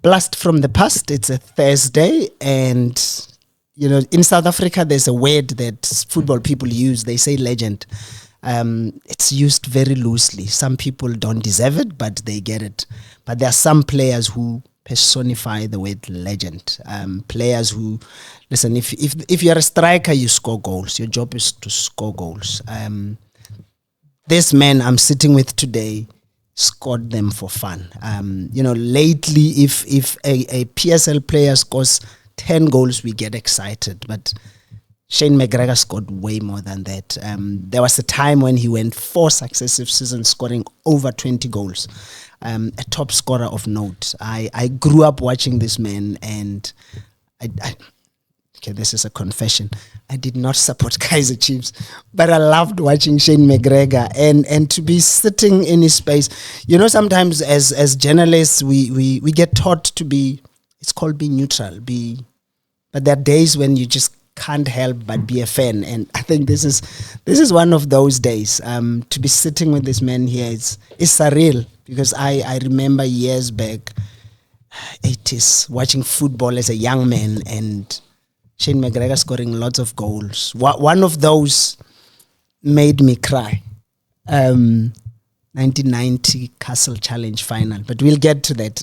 blast from the past. It's a Thursday, and in South Africa, there's a word that football people use. They say legend. It's used very loosely. Some people don't deserve it, but they get it. But there are some players who personify the word legend. Players who, listen, if you're a striker, you score goals. Your job is to score goals. This man I'm sitting with today scored them for fun. Lately, if a PSL player scores 10 goals, we get excited. But Shane McGregor scored way more than that. There was a time when he went 4 successive seasons scoring over 20 goals. A top scorer of note. I grew up watching this man, and okay, this is a confession. I did not support Kaizer Chiefs, but I loved watching Shane McGregor and to be sitting in his space. Sometimes as journalists, we get taught to be, it's called being neutral, but there are days when you just can't help but be a fan. And I think this is one of those days. To be sitting with this man here is surreal, because I remember years back, 80s, watching football as a young man, and Shane McGregor scoring lots of goals. One of those made me cry. 1990 Castle Challenge final, but we'll get to that.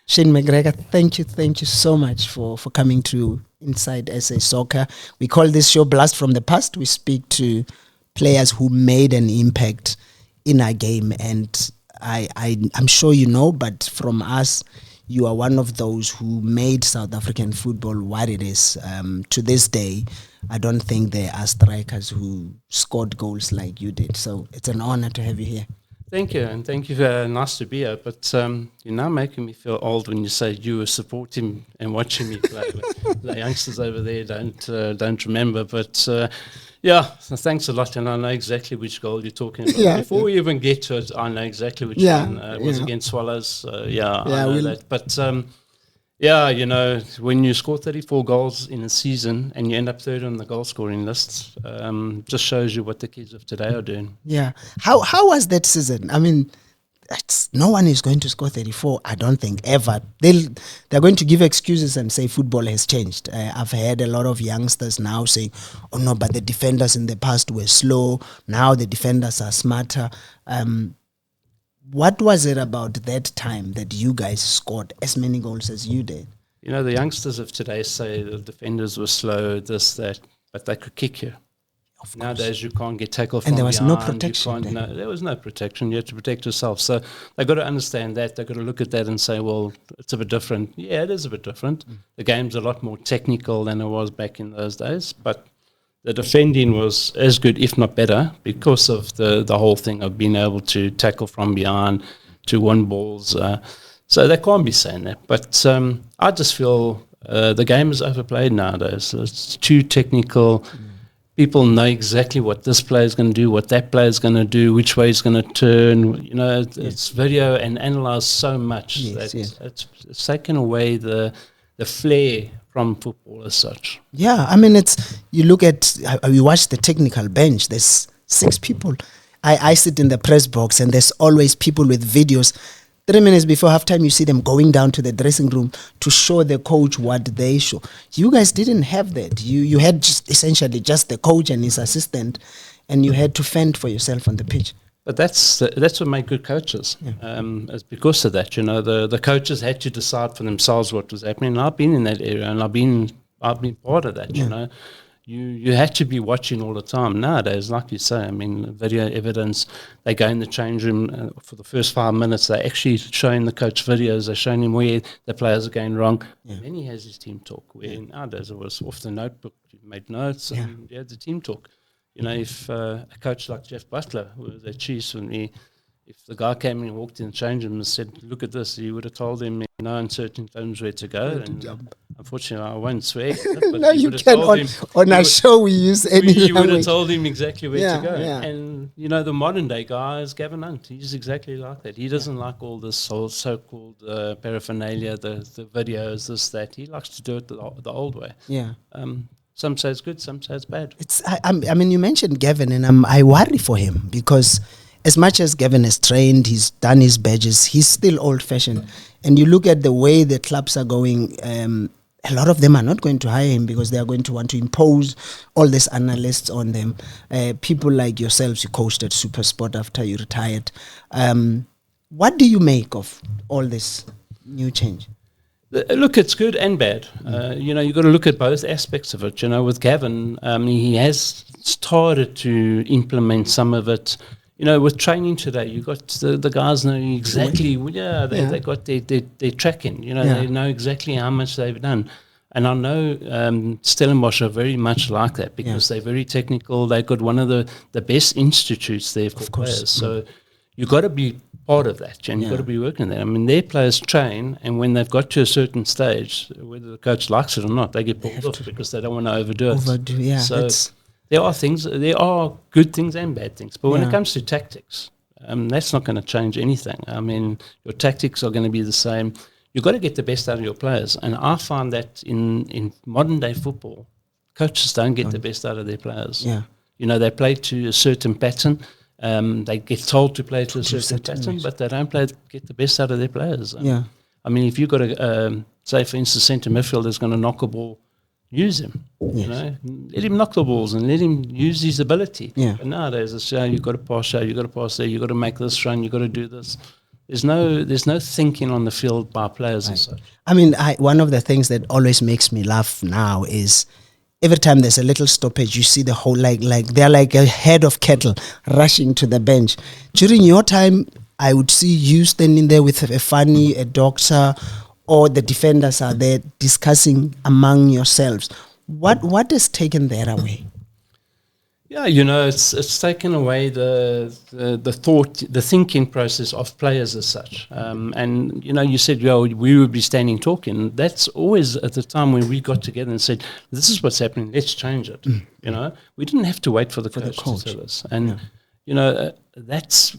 Shane McGregor, thank you so much for coming to Inside SA Soccer. We call this show Blast from the Past. We speak to players who made an impact in our game, and I'm sure but from us, you are one of those who made South African football what it is. To this day, I don't think there are strikers who scored goals like you did. So it's an honor to have you here. Thank you, and thank you. Nice to be here. But you're now making me feel old when you say you were supporting and watching me play. The youngsters over there don't remember. But so thanks a lot, and I know exactly which goal you're talking about. Yeah. Before we even get to it, I know exactly which one. It was against Swallows. I know that. But when you score 34 goals in a season and you end up third on the goal scoring list, just shows you what the kids of today are doing. Yeah. How was that season? I mean, no one is going to score 34, I don't think, ever. They're going to give excuses and say football has changed. I've heard a lot of youngsters now saying, oh no, but the defenders in the past were slow. Now the defenders are smarter. What was it about that time that you guys scored as many goals as you did? The youngsters of today say the defenders were slow, this, that, but they could kick you. Nowadays, you can't get tackled from behind. And there was no protection. There was no protection. You had to protect yourself. So they've got to understand that. They've got to look at that and say, well, it's a bit different. Yeah, it is a bit different. The game's a lot more technical than it was back in those days, but the defending was as good, if not better, because of the whole thing of being able to tackle from behind, to win balls. So they can't be saying that. But I just feel the game is overplayed nowadays. It's too technical. People know exactly what this player is going to do, what that player is going to do, which way he's going to turn. It's video and analysed so much that it's taken away the flair from football as such. Yeah, I mean, you look at, we watch the technical bench, there's 6 people. I sit in the press box and there's always people with videos. 3 minutes before halftime, you see them going down to the dressing room to show the coach what they show. You guys didn't have that. You had essentially just the coach and his assistant, and you had to fend for yourself on the pitch. But that's what made good coaches. It's because of that. The coaches had to decide for themselves what was happening. And I've been in that area, and I've been part of that. You had to be watching all the time. Nowadays, like you say, I mean, video evidence. They go in the change room for the first 5 minutes. They're actually showing the coach videos. They're showing him where the players are going wrong. And then he has his team talk. Where nowadays it was off the notebook. You made notes and you had the team talk. If a coach like Jeff Butler, who was at Chiefs, if the guy came and walked in the change room and said, look at this, he would have told him, in certain terms where to go. Unfortunately, I won't swear. But no, you can. On our show, we use any You would have told him exactly where to go. Yeah. And, the modern day guy is Gavin Hunt. He's exactly like that. He doesn't like all this so-called paraphernalia, the videos, this, that. He likes to do it the old way. Yeah. Some say it's good, some say it's bad. I mean, you mentioned Gavin, and I worry for him because as much as Gavin has trained, he's done his badges, he's still old-fashioned. And you look at the way the clubs are going, a lot of them are not going to hire him because they are going to want to impose all these analysts on them. People like yourselves, you coached at SuperSport after you retired. What do you make of all this new change? Look, it's good and bad. You've got to look at both aspects of it. With Gavin, he has started to implement some of it. With training today, you got the guys know exactly. They got their tracking. They know exactly how much they've done. And I know Stellenbosch are very much like that because they're very technical. They've got one of the best institutes there for players. So you've got to be part of that, and you've got to be working there. I mean, their players train, and when they've got to a certain stage, whether the coach likes it or not, they get pulled off because they don't want to overdo it. So there are good things and bad things. But when it comes to tactics, that's not going to change anything. I mean, your tactics are going to be the same. You've got to get the best out of your players. And I find that in modern-day football, coaches don't get the best out of their players. They play to a certain pattern. They get told to play to a certain pattern, but they don't get the best out of their players. I mean, if you've got a, say, for instance, centre midfielder is going to knock a ball, use him. Let him knock the balls and let him use his ability. But nowadays, it's you've got to pass here, you've got to pass there, you've got to make this run, you've got to do this. There's no thinking on the field by players and such. I mean, one of the things that always makes me laugh now is every time there's a little stoppage, you see the whole, like they're like a head of cattle rushing to the bench. During your time, I would see you standing there with a doctor, or the defenders are there discussing among yourselves. What has taken that away? Yeah, it's taken away the thought, the thinking process of players as such. And, you said, we would be standing talking. That's always at the time when we got together and said, this is what's happening, let's change it. We didn't have to wait for the coach to tell us. And, that's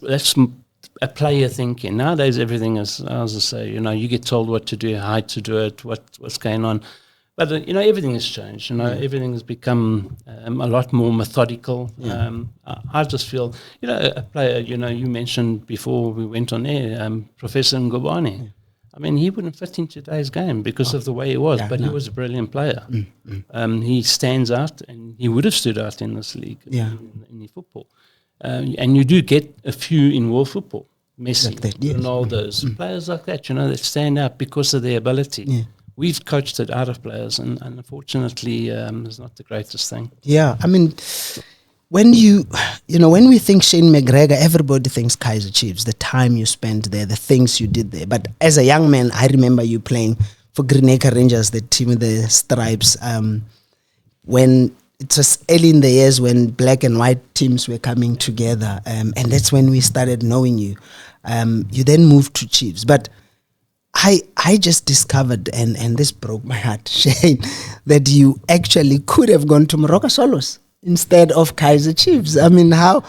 a player thinking. Nowadays, everything is, as I say, you get told what to do, how to do it, what's going on. But, everything has changed. Everything has become a lot more methodical. I just feel, a player, you mentioned before we went on air, Professor Ngobane. I mean, he wouldn't fit in today's game because of the way he was, but he was a brilliant player. He stands out, and he would have stood out in this league, in football. And you do get a few in world football. Messi, Ronaldo's, players like that, that stand out because of their ability. We've coached it out of players, and unfortunately, it's not the greatest thing. Yeah, I mean, when when we think Shane McGregor, everybody thinks Kaizer Chiefs, the time you spent there, the things you did there. But as a young man, I remember you playing for Greenacre Rangers, the team with the stripes, when it was early in the years when black and white teams were coming together, and that's when we started knowing you. You then moved to Chiefs, but I just discovered, and this broke my heart, Shane, that you actually could have gone to Morocco Solos instead of Kaizer Chiefs. I mean, how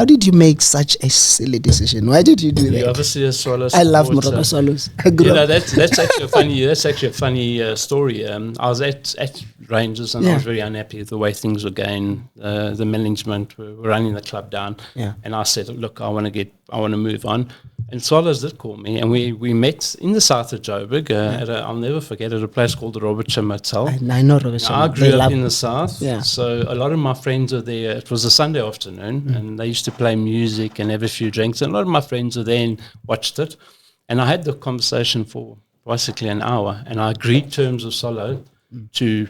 did you make such a silly decision? Why did you do that? You're obviously a Solos. I love Morocco Solos. That's actually a funny story. I was at Rangers, and I was very unhappy with the way things were going. The management were running the club down, and I said, "Look, I want to move on." And Solos did call me, and we met in the south of Joburg. I'll never forget, at a place called the Robert Schim Hotel. I know Robert Schim. I grew up in the south, so a lot of my friends are there. It was a Sunday afternoon, and they used to play music and have a few drinks. And a lot of my friends were there and watched it. And I had the conversation for basically an hour, and I agreed terms of Solo to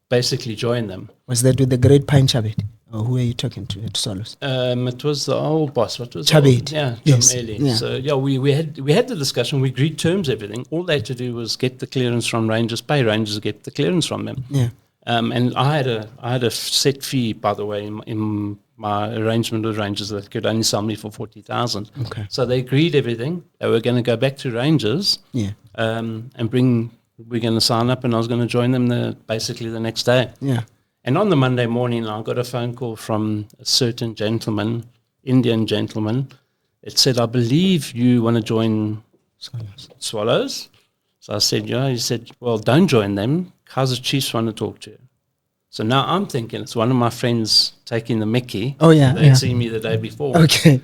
basically join them. Was that with the great Pine Chabit? Or who are you talking to at Solos? It was the old boss. What was Chabit. Yes. So we had the discussion. We agreed terms, everything. All they had to do was get the clearance from Rangers, pay Rangers to get the clearance from them. And I had a set fee, by the way, in my arrangement with Rangers, that could only sell me for 40,000. Okay. So they agreed everything. They were going to go back to Rangers. And we're going to sign up, and I was going to join them basically the next day. And on the Monday morning, I got a phone call from a certain gentleman, Indian gentleman. It said, "I believe you want to join Swallows." So I said, "Yeah." He said, "Well, don't join them. Kaizer Chiefs want to talk to you." So now I'm thinking it's one of my friends taking the mickey. Oh, yeah. They'd seen me the day before. Okay.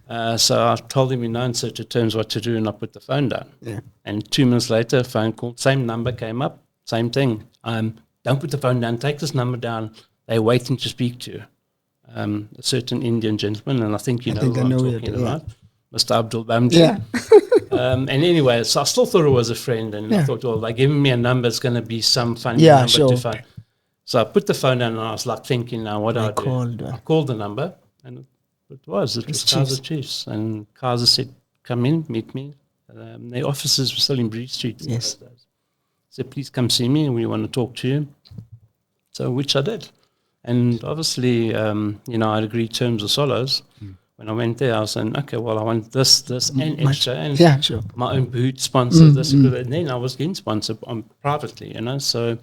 So I told him in no uncertain terms what to do, and I put the phone down. Yeah. And 2 minutes later, a phone call, same number came up, same thing. Don't put the phone down, take this number down. They're waiting to speak to you. A certain Indian gentleman, and I think you know who I'm talking about, Mr. Abdul Bamji. Yeah. And anyway, so I still thought it was a friend, and I thought, well, like giving me a number, it's going to be some funny number to find. So I put the phone down, and I was like thinking, now what do I do? I called the number, and it was Kaizer Chiefs, and Kaizer said, "Come in, meet me." Their offices were still in Breed Street. Yes. Said, "Please come see me. We want to talk to you." So which I did. And obviously, I'd agreed terms of solos. When I went there, I was saying, okay, well, I want this, and extra, and my own boot sponsor, this. And then I was getting sponsored privately, So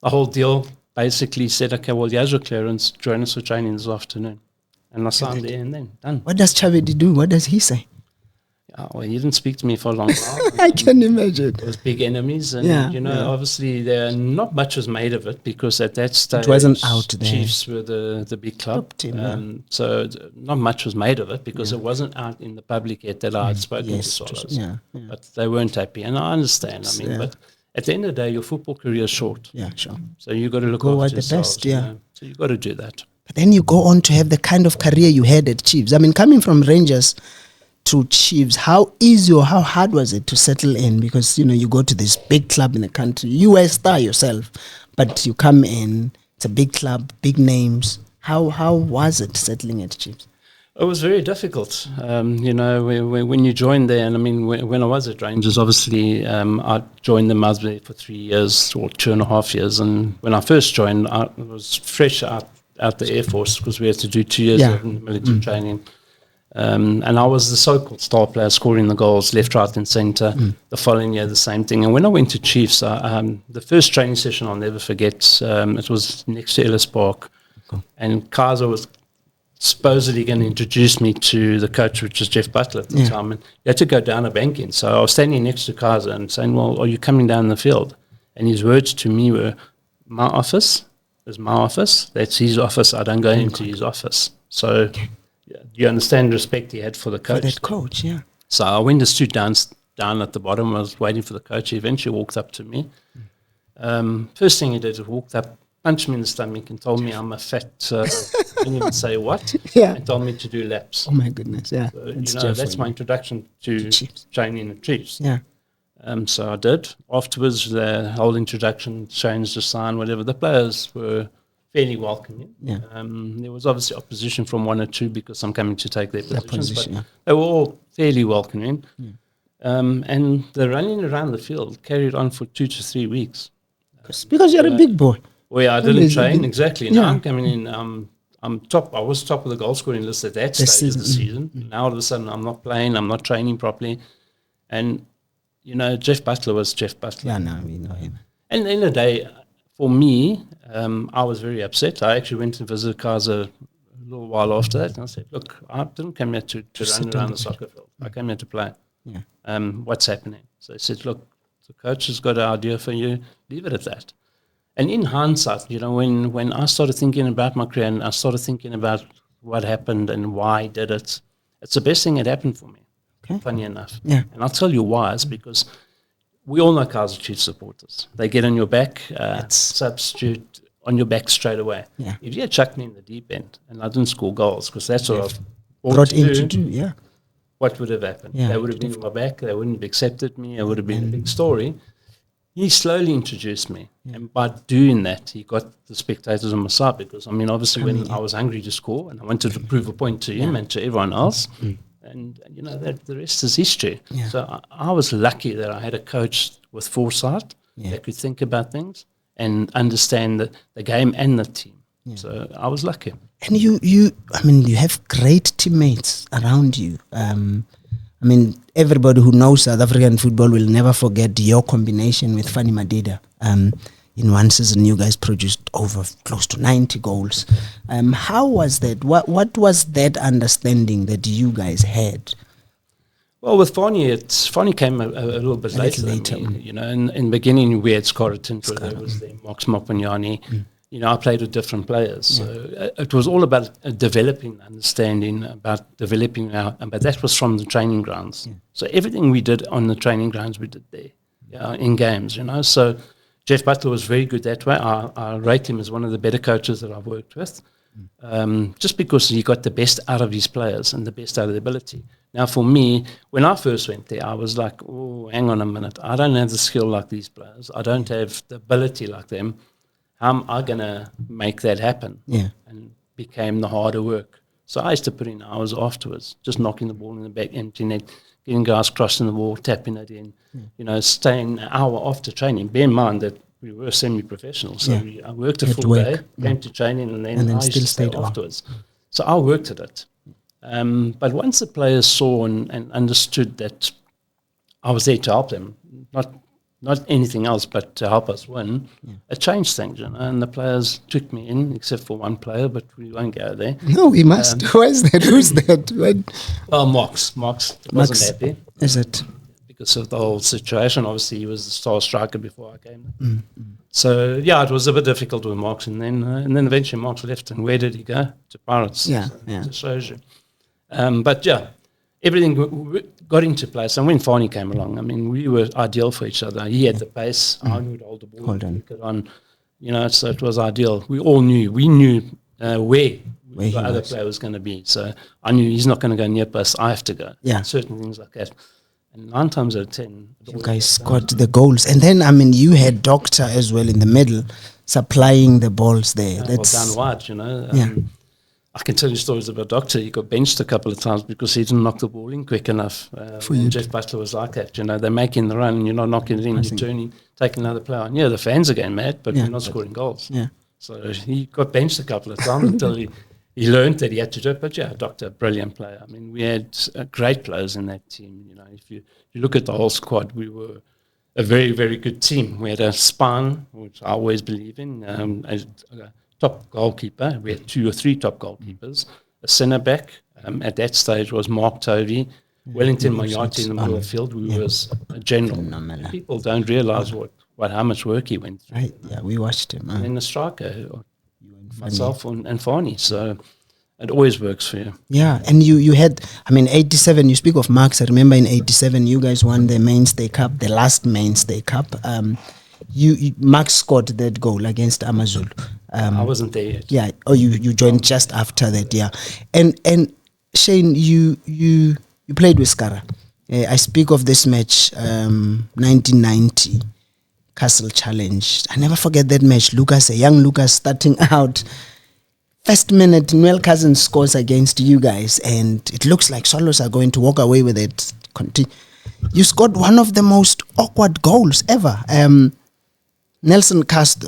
the whole deal basically said, okay, well, here's your clearance, join us for training this afternoon. And I signed there and then, done. What does Chavedi do? What does he say? Well, he didn't speak to me for a long while. I can imagine. It was big enemies, and obviously not much was made of it because at that stage it wasn't out there. Chiefs were the big club, so not much was made of it because it wasn't out in the public yet that I had spoken to Swallows. But they weren't happy, and I understand. But at the end of the day, your football career is short. Yeah, sure. So you got to look after yourselves. The best, So you got to do that. But then you go on to have the kind of career you had at Chiefs. I mean, coming from Rangers to Chiefs, how easy or how hard was it to settle in? Because, you go to this big club in the country. You were a star yourself, but you come in, it's a big club, big names. How was it settling at Chiefs? It was very difficult. When you join there, and I mean, when I was at Rangers, obviously, I joined them. I was there for 3 years or 2.5 years. And when I first joined, I was fresh out the Air Force because we had to do 2 years of military training. And I was the so-called star player, scoring the goals left, right, and centre. The following year, the same thing. And when I went to Chiefs, the first training session I'll never forget. It was next to Ellis Park, and Kaizer was supposedly going to introduce me to the coach, which was Jeff Butler at the time. And you had to go down a banking. So I was standing next to Kaizer and saying, "Well, are you coming down the field?" And his words to me were, "My office is my office. That's his office. I don't go into his office." So. You understand the respect he had for the coach. For that coach, So I went and stood down at the bottom. I was waiting for the coach. He eventually walked up to me. First thing he did was walked up, punched me in the stomach, and told me I'm a fat. Didn't even say what. And told me to do laps. Oh my goodness! Yeah. So, that's my introduction to training at Chiefs. Yeah. So I did. Afterwards, the whole introduction, changed the sign, whatever. The players were fairly welcoming. There was obviously opposition from one or two because I'm coming to take their positions, but they were all fairly welcoming. And the running around the field carried on for 2 to 3 weeks. Because you're a big boy. Well, I didn't train, exactly. Now I'm coming in, I'm top. I was top of the goal scoring list at that stage of the season. Now all of a sudden I'm not playing, I'm not training properly. And, Jeff Butler was Jeff Butler. Yeah, no, we know him. And at the end of the day, for me, I was very upset. I actually went to visit Kaizer a little while after that, and I said, "Look, I didn't come here to run around the soccer field. I came here to play. What's happening?" So he said, "Look, the coach has got an idea for you. Leave it at that." And in hindsight, when I started thinking about my career and I started thinking about what happened and why I did it, it's the best thing that happened for me, funny enough. And I'll tell you why. It's because we all know Kaizer Chiefs supporters. They get on your back, substitute on your back straight away. If you had chucked me in the deep end and I didn't score goals, because that's what I was brought in to do, what would have happened? They would have been on my back. They wouldn't have accepted me. It would have been a big story. He slowly introduced me. And by doing that, he got the spectators on my side because, obviously when I was hungry to score and I wanted to prove a point to him and to everyone else, and that the rest is history. So I was lucky that I had a coach with foresight that could think about things and understand the game and the team. So I was lucky. And you have great teammates around you. Everybody who knows South African football will never forget your combination with Fanny Madida. In one season, you guys produced over close to 90 goals. How was that? What was that understanding that you guys had? Well, with Fanny came a little bit later. In the beginning, we had Scoratin, there was the Max Mopanyani, I played with different players. So it was all about developing understanding, about developing but that was from the training grounds. Yeah. So everything we did on the training grounds, we did there, in games, So Jeff Butler was very good that way. I rate him as one of the better coaches that I've worked with, just because he got the best out of his players and the best out of their ability. Now, for me, when I first went there, I was like, oh, hang on a minute. I don't have the skill like these players. I don't have the ability like them. How am I going to make that happen? Yeah. And became the harder work. So I used to put in hours afterwards, just knocking the ball in the back, empty net, getting guys crossing the wall, tapping it in, staying an hour after training. Bear in mind that we were semi-professionals, so I worked a full day, came to training, and then I used to stay afterwards. So I worked at it. But once the players saw and understood that I was there to help them, not anything else, but to help us win, it changed things, and the players took me in, except for one player, but we won't go there. No, we must. Who is that? Who's that? Well, Marx wasn't happy. Is it? Because of the whole situation. Obviously, he was the star striker before I came. So, it was a bit difficult with Marx, and then eventually Marx left, and where did he go? To Pirates. It shows you. But everything got into place. And when Fani came along, I mean, we were ideal for each other. He had the pace. I would hold the ball. It on. So it was ideal. We all knew. We knew where the other player was going to be. So I knew he's not going to go near us. I have to go. Yeah. Certain things like that. And 9 times out of 10, you guys got the goals. And then, I mean, you had Doctor as well in the middle, supplying the balls there. That's down wide, I can tell you stories about Doctor. He got benched a couple of times because he didn't knock the ball in quick enough. Jeff Butler was like that. They're making the run and you're not knocking it in. You're turning, taking another player on. Yeah, the fans are getting mad, but we're not scoring goals. Yeah. So he got benched a couple of times until he learned that he had to do it. But Doctor, brilliant player. I mean, we had great players in that team. If you look at the whole squad, we were a very, very good team. We had a spine, which I always believe in, top goalkeeper. We had 2 or 3 top goalkeepers. A centre back at that stage was Mark Tovey. Wellington Mayati in the middle of the field. We was a general. People don't realise how much work he went through. Right. Yeah, we watched him. And then the striker, myself and Fani. So it always works for you. Yeah, and you had, 87, you speak of Marks. I remember in 87, you guys won the Mainstay Cup, the last Mainstay Cup. Max scored that goal against Amazulu. I wasn't there yet. Yeah. Oh, you joined just after that. Yeah. And Shane, you played with Skara. I speak of this match, 1990 Castle Challenge. I never forget that match. A young Lucas starting out. First minute, Noel Cousins scores against you guys, and it looks like Swallows are going to walk away with it. You scored one of the most awkward goals ever. Nelson Cast,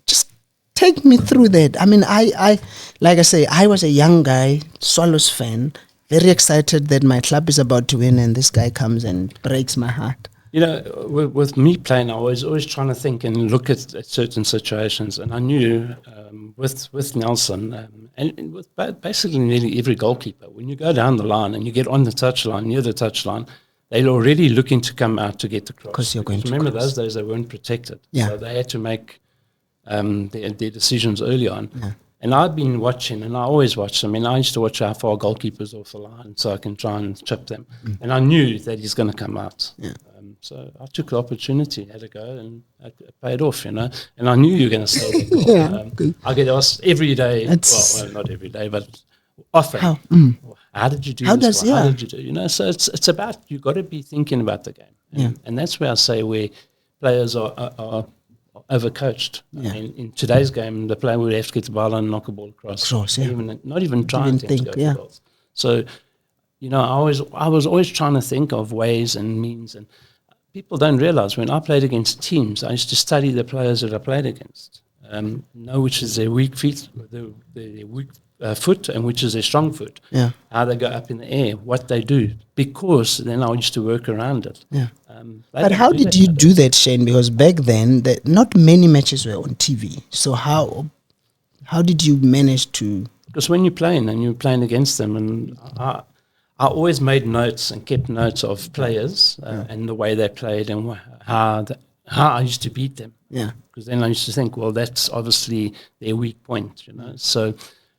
just take me through that. I like I say, I was a young guy, Swallows fan, very excited that my club is about to win, and this guy comes and breaks my heart. With me playing, I was always trying to think and look at certain situations, and I knew with Nelson and with basically nearly every goalkeeper, when you go down the line and you get on the touchline, near the touchline, they're already looking to come out to get the cross. Because you're going to remember cross. Those days they weren't protected, yeah. So they had to make their decisions early on. Yeah. And I've been watching, and I always watch them. I used to watch how far goalkeepers off the line so I can try and chip them. And I knew that he's going to come out. Yeah. So I took the opportunity, had a go, and it paid off, And I knew you were going to say that goal. I get asked every day, well, not every day, but often. How did you do this? How did you do? So it's about, you've got to be thinking about the game. And that's where I say where players are overcoached. In today's game, the player would have to get the ball and knock a ball across. Not even trying to go for goals. So, I was always trying to think of ways and means. And people don't realize when I played against teams, I used to study the players that I played against, know which is their weak feet, their weak foot, and which is their strong foot. Yeah. How they go up in the air, what they do, because then I used to work around it. Yeah. But how did you do that, Shane? Because back then, not many matches were on TV. So how did you manage to? Because when you're playing and you're playing against them, and I always made notes and kept notes of players and the way they played and how how I used to beat them. Yeah. Because then I used to think, well, that's obviously their weak point, So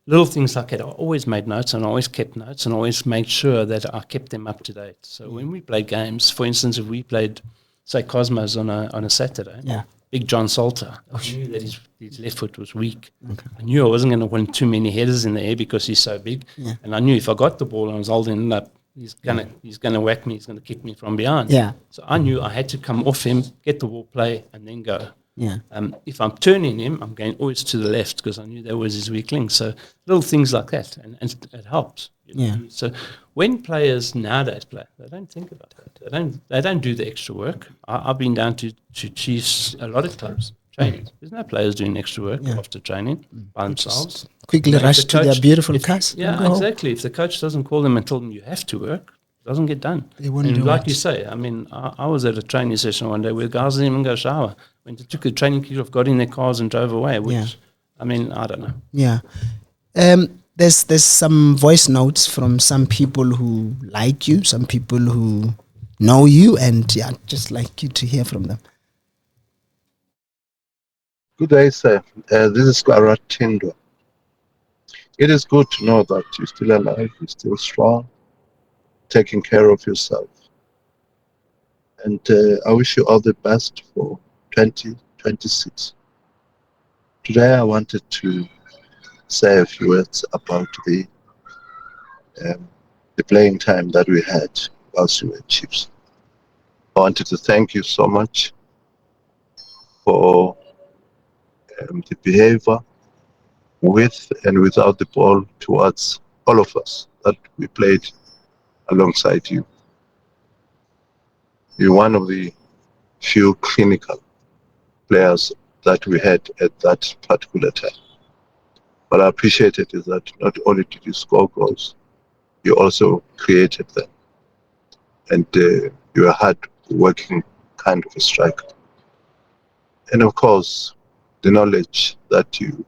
little things like that. I always made notes, and I always kept notes, and I always made sure that I kept them up to date. So when we played games, for instance, if we played, say, Cosmos on a Saturday, Yeah. Big John Salter, I knew that his left foot was weak. Okay. I knew I wasn't going to win too many headers in the air because he's so big. Yeah. And I knew if I got the ball and I was holding it up, he's gonna whack me, he's gonna kick me from behind. Yeah. So I knew I had to come off him, get the ball, play, and then go. Yeah. If I'm turning him, I'm going always to the left because I knew that was his weak link. So little things like that, and it helps. Yeah. So when players nowadays play, they don't think about that. They don't do the extra work. I've been down to Chiefs, a lot of clubs training. There's no players doing extra work after training by themselves. Quickly rush to their beautiful cars. Yeah, exactly. If the coach doesn't call them and tell them you have to work, it doesn't get done. They won't and do like it. you say, I mean, I was at a training session one day where guys didn't even go shower. When they took the training kit off, got in their cars and drove away, which, I mean, I don't know. Yeah. There's some voice notes from some people who like you, some people who know you, and just like you to hear from them. Good day, sir. This is Claratindo. It is good to know that you're still alive, you're still strong, taking care of yourself. And I wish you all the best for 2026. Today I wanted to say a few words about the playing time that we had whilst we were Chiefs. I wanted to thank you so much for the behavior with and without the ball towards all of us that we played alongside you. You're one of the few clinical players that we had at that particular time. What I appreciated is that not only did you score goals, you also created them. And you're a hard-working kind of a striker. And of course, the knowledge that you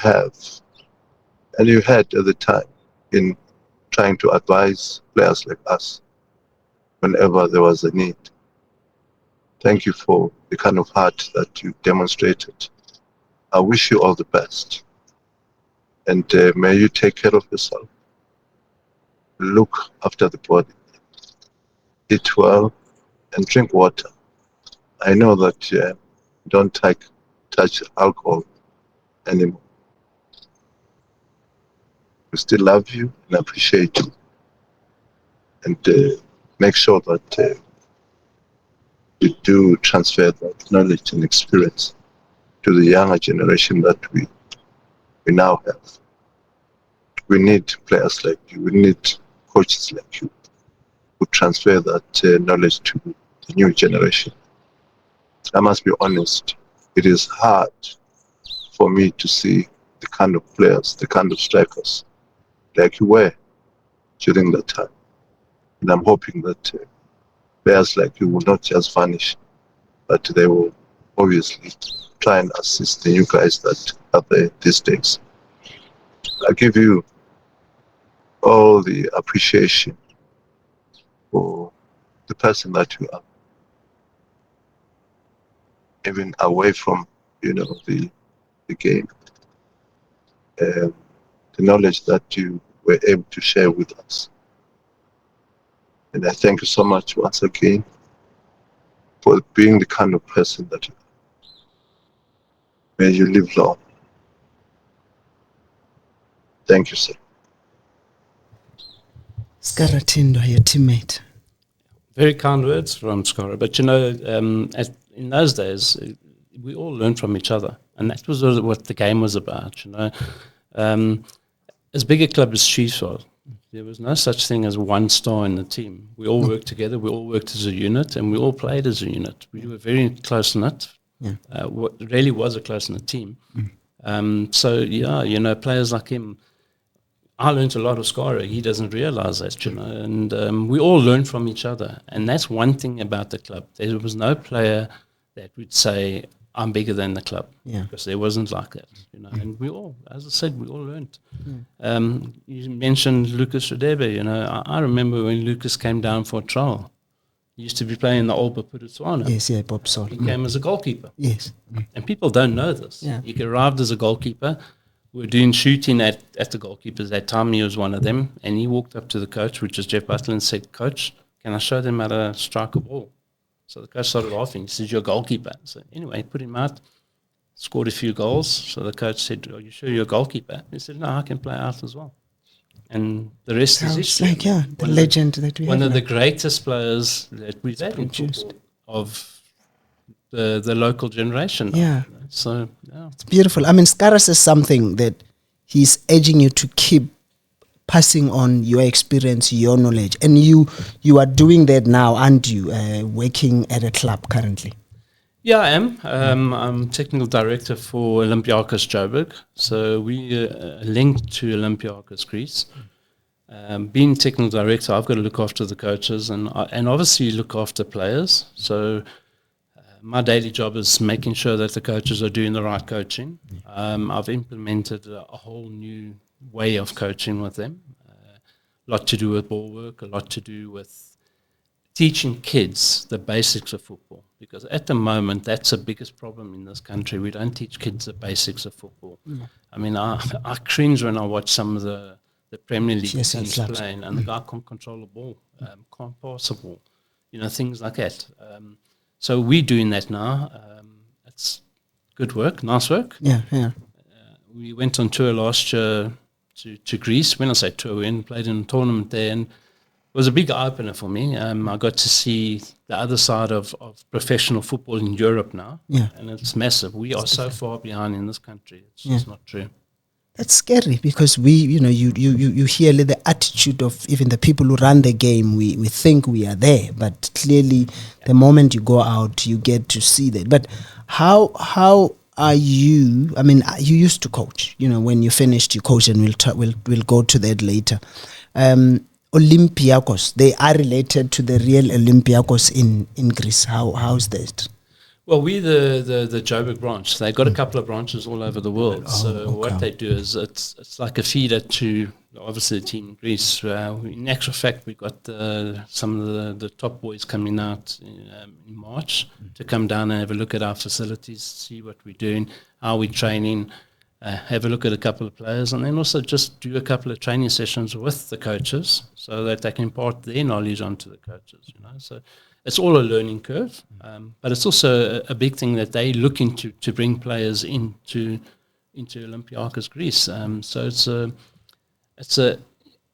have and you had at the time in trying to advise players like us whenever there was a need. Thank you for the kind of heart that you demonstrated. I wish you all the best. And may you take care of yourself. Look after the body. Eat well and drink water. I know that you don't touch alcohol anymore. We still love you and appreciate you. And make sure that we do transfer that knowledge and experience to the younger generation that we now have. We need players like you. We need coaches like you who transfer that knowledge to the new generation. I must be honest, it is hard for me to see the kind of players, the kind of strikers like you were during that time. And I'm hoping that players like you will not just vanish, but they will obviously try and assist the new guys that are there these days. I give you all the appreciation for the person that you are, even away from the game, the knowledge that you were able to share with us. And I thank you so much once again for being the kind of person that you are. May you live long. Thank you, sir. Skaratindo, your teammate. Very kind words from Skara. But in those days, we all learned from each other. And that was what the game was about, As big a club as Chiefs was, there was no such thing as one star in the team. We all worked together, we all worked as a unit, and we all played as a unit. We were very close-knit. Yeah. What really was a close-knit team. Players like him, I learned a lot of Skara. He doesn't realize that, and we all learned from each other. And that's one thing about the club. There was no player that would say, I'm bigger than the club, because there wasn't like that, And we all, as I said, we all learned. You mentioned Lucas Radebe, I remember when Lucas came down for a trial, He used to be playing in the old Botswana. Yes, yeah, Bob Sol. He came as a goalkeeper. Yes. And people don't know this. Yeah. He arrived as a goalkeeper. We were doing shooting at the goalkeepers that time. He was one of them. And he walked up to the coach, which was Jeff Butler, and said, "Coach, can I show them how to strike a ball?" So the coach started laughing. He said, "You're a goalkeeper." So anyway, he put him out, scored a few goals. So the coach said, "Are you sure you're a goalkeeper?" He said, "No, I can play out as well." And the rest is Sounds history. like, yeah, the legend that we have. One of now. the greatest players that we've had in produced. football of the local generation. now, Yeah. you know. So, yeah. It's beautiful. I mean, Skara says something that he's urging you to keep passing on your experience, your knowledge. And you are doing that now, aren't you? Working at a club currently. Yeah, I am. I'm technical director for Olympiakos Joburg. So we are linked to Olympiakos Greece. Being technical director, I've got to look after the coaches and obviously look after players. So my daily job is making sure that the coaches are doing the right coaching. I've implemented a whole new way of coaching with them. A lot to do with ball work, a lot to do with teaching kids the basics of football. Because at the moment, that's the biggest problem in this country. We don't teach kids the basics of football. I mean, I cringe when I watch some of the Premier League Yes, teams clubs. playing, and the guy can't control a ball, can't pass a ball, things like that. So we're doing that now. It's good work, nice work. Yeah, yeah. We went on tour last year to Greece. When I say tour, we played in a tournament there, and it was a big eye-opener for me. I got to see the other side of professional football in Europe now, Yeah. and it's massive. We are so far behind in this country. It's just not true. That's scary because you hear the attitude of even the people who run the game. We think we are there, but clearly the moment you go out, you get to see that. But how are you? I mean, you used to coach. When you finished, you coach, and we'll go to that later. Olympiakos, they are related to the real Olympiakos in Greece. How's that? Well, we're the Joburg branch. They've got a couple of branches all over the world. What they do is it's like a feeder to obviously the team in Greece. In actual fact, we've got some of the top boys coming out in March to come down and have a look at our facilities, see what we're doing, how we're training, have a look at a couple of players, and then also just do a couple of training sessions with the coaches so that they can impart their knowledge onto the coaches. So it's all a learning curve, but it's also a big thing that they look into to bring players into Olympiakos Greece. So it's a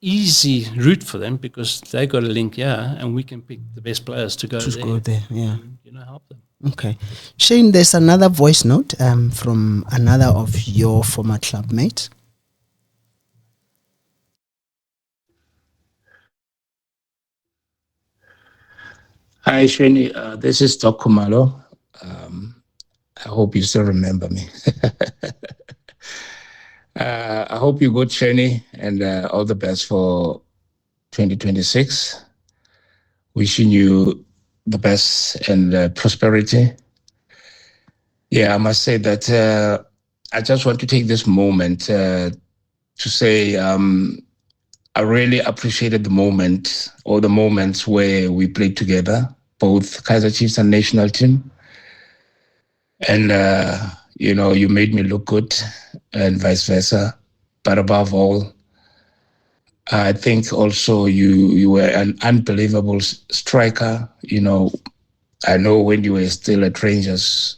easy route for them because they got a link here, and we can pick the best players to go there. Go there, yeah. And, help them. Okay, Shane. There's another voice note from another of your former club mates. Hi, Shane. This is Doc Kumalo. I hope you still remember me. I hope you're good, Shane, and all the best for 2026. Wishing you the best and prosperity. Yeah, I must say that I just want to take this moment to say I really appreciated the moment or the moments where we played together, both Kaizer Chiefs and national team. And, you made me look good and vice versa. But above all, I think also you were an unbelievable striker. I know when you were still at Rangers,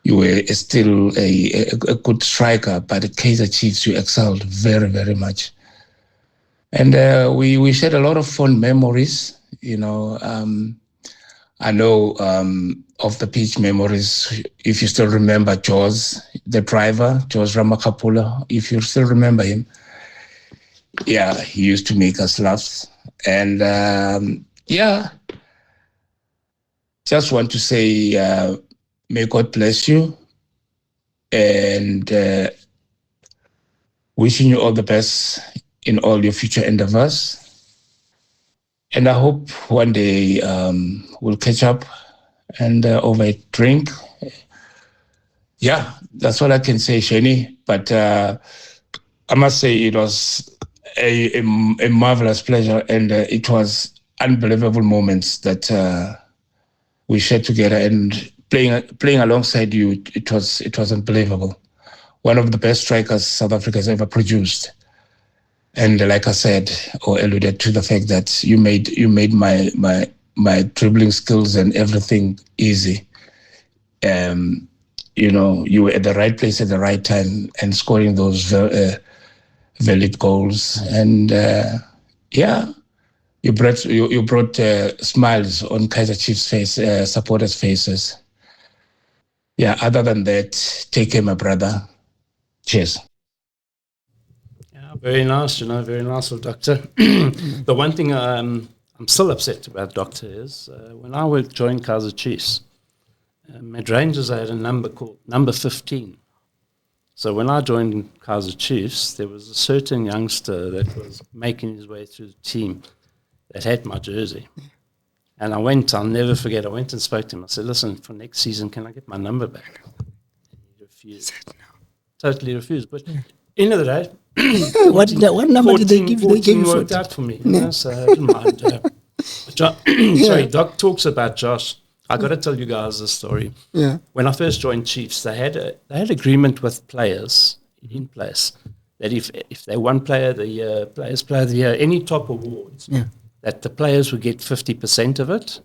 you were still a good striker, but at Kaizer Chiefs, you excelled very, very much. And we shared a lot of fun memories, I know of the pitch memories, if you still remember Jaws, the driver, Jaws Ramakapula, if you still remember him. Yeah, he used to make us laugh. And just want to say, may God bless you. And wishing you all the best in all your future endeavors. And I hope one day we'll catch up and over a drink. Yeah, that's all I can say, Shani. But I must say it was a marvelous pleasure, and it was unbelievable moments that we shared together, and playing alongside you, it was unbelievable. One of the best strikers South Africa has ever produced. And like I said, or alluded to the fact that you made my dribbling skills and everything easy. You were at the right place at the right time and scoring those valid goals. And you brought smiles on Kaizer Chiefs' supporters' faces. Yeah. Other than that, take care, my brother. Cheers. Yeah, very nice, very nice of Doctor. The one thing I'm still upset about Doctor is when I joined Kaizer Chiefs, at Rangers I had a number called number 15. So when I joined Kaizer Chiefs, there was a certain youngster that was making his way through the team that had my jersey. And I'll never forget, I went and spoke to him. I said, listen, for next season, can I get my number back? And he refused. Totally refused. But end of the day, what number did they give you? They gave you worked out for me. So I didn't mind. Sorry, Doc talks about Josh. I got to tell you guys this story. Yeah. When I first joined Chiefs, they had agreement with players in place that if they won Player of the Year, Players Player of the Year, any top awards, that the players would get 50% of it,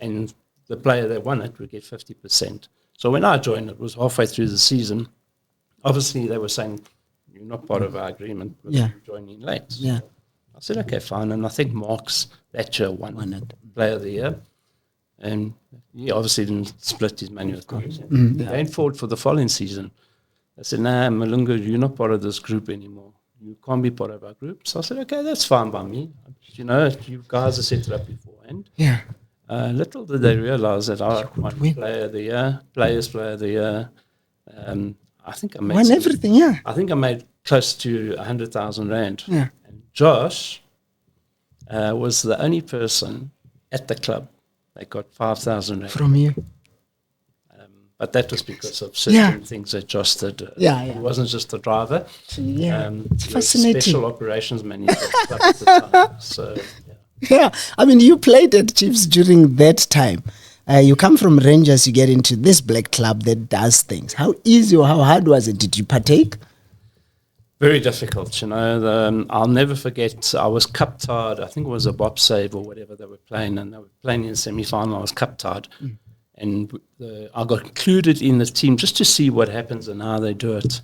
and the player that won it would get 50%. So when I joined, it was halfway through the season. Obviously, they were saying, you're not part of our agreement with you joining late. So I said, okay, fine. And I think Marks that year won it, Player of the Year. And he obviously didn't split his money with me. Going forward for the following season, I said, nah, Malunga, you're not part of this group anymore. You can't be part of our group. So I said, okay, that's fine by me. You guys have set it up beforehand. Yeah. Little did they realize that I won Player of the Year, Players Player of the Year. I think I made won everything, I think I made close to 100,000 rand. Yeah. And Josh was the only person at the club that got 5,000 rand from you. But that was because of certain things that Josh did. He wasn't just a driver. It's he fascinating. Was special operations manager at the time. So, yeah. I mean, you played at Chiefs during that time. You come from Rangers, you get into this black club that does things. How easy or how hard was it? Did you partake? Very difficult, I'll never forget, I was cup tied. I think it was a bob save or whatever they were playing, and they were playing in the semi-final. I was cup tied. And I got included in the team just to see what happens and how they do it.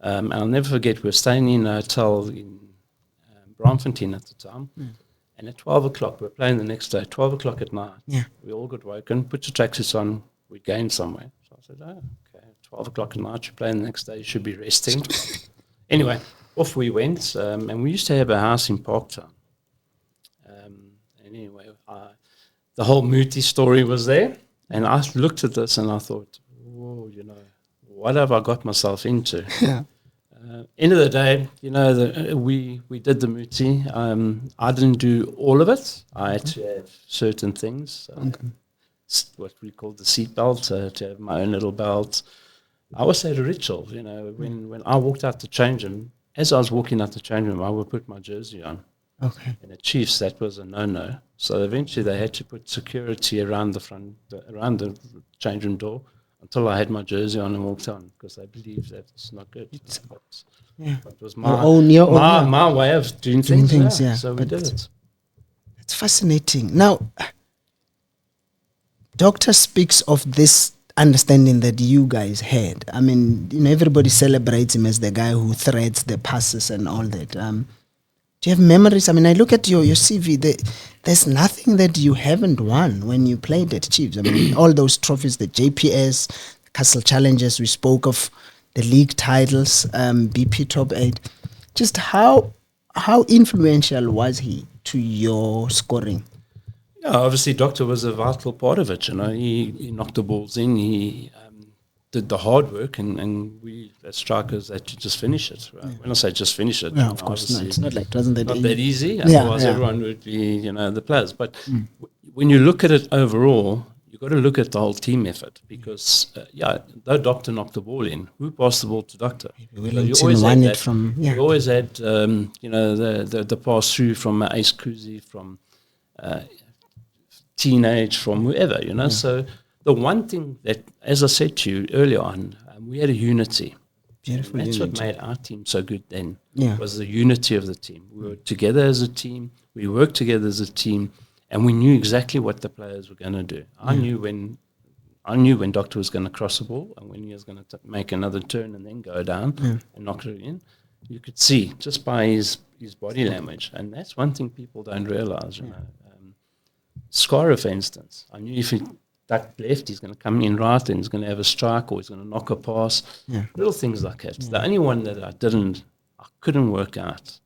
And I'll never forget, we were staying in a hotel in Braamfontein at the time. And at 12 o'clock, we were playing the next day, 12 o'clock at night. We all got woken, put your tracksuits on, we're going somewhere. So I said, okay, 12 o'clock at night, you're playing the next day, you should be resting. Anyway, off we went, and we used to have a house in Parktown. And anyway, the whole Muti story was there. And I looked at this and I thought, whoa, what have I got myself into? End of the day, we did the Muti. I didn't do all of it. I had to have certain things, what we call the seat belt, to have my own little belt. I always had a ritual, when I walked out the change room, as I was walking out the change room, I would put my jersey on. Okay. And at Chiefs, that was a no-no. So eventually they had to put security around around the change room door until I had my jersey on and walked on, because they believed that it's not good. But it was my way of doing things. So we did it. It's fascinating. Now, Doctor speaks of this understanding that you guys had. I mean, everybody celebrates him as the guy who threads the passes and all that. Do you have memories? I mean, I look at your CV. There's nothing that you haven't won when you played at Chiefs. I mean, all those trophies, the JPS, the Castle Challenges, we spoke of the league titles, BP Top 8. Just how influential was he to your scoring? Yeah, obviously, Doctor was a vital part of it. He knocked the balls in. He did the hard work, and we as strikers had to just finish it. When I say just finish it, of course, it's not like wasn't that not easy. that easy. Otherwise, everyone would be, the players. But when you look at it overall, you've got to look at the whole team effort, because though Doctor knocked the ball in, who passed the ball to Doctor? You always had that. You always had the pass through from Ace Kuzi, from teenage, from whoever, So the one thing that, as I said to you earlier on, we had a unity. Beautiful And that's unity. what made our team so good then, Yeah. was the unity of the team. We were together as a team, we worked together as a team, and we knew exactly what the players were going to do. I knew when Doctor was going to cross the ball and when he was going to make another turn and then go down and knock it in. You could see just by his body language. And that's one thing people don't realize, Scorer, for instance, I knew if he ducked left, he's going to come in right and he's going to have a strike or he's going to knock a pass. Yeah. Little things like that. The only one that I couldn't work out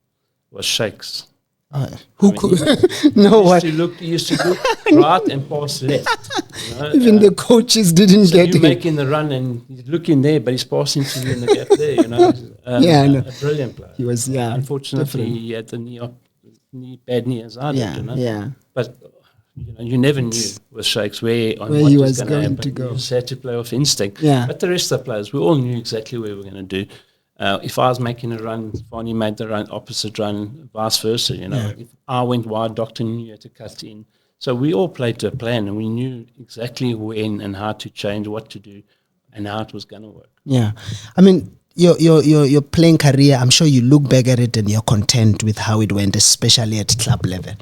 was Shakes. Who could? No, what? He used to look right and pass left. Even the coaches didn't get you it. making the run and he's looking there, but he's passing to you in the gap there. I know. A brilliant player. He was, Unfortunately, he had the bad knee as I did. Yeah. But you never knew with Shakes where what he was going going to to go. You just had to play off instinct. Yeah. But the rest of the players, we all knew exactly where we were going to do. If I was making a run, Barney made the opposite run, vice versa. If I went wide, Doctor knew how to cut in. So we all played to a plan, and we knew exactly when and how to change, what to do, and how it was going to work. Yeah, I mean, your playing career, I'm sure you look back at it and you're content with how it went, especially at club level.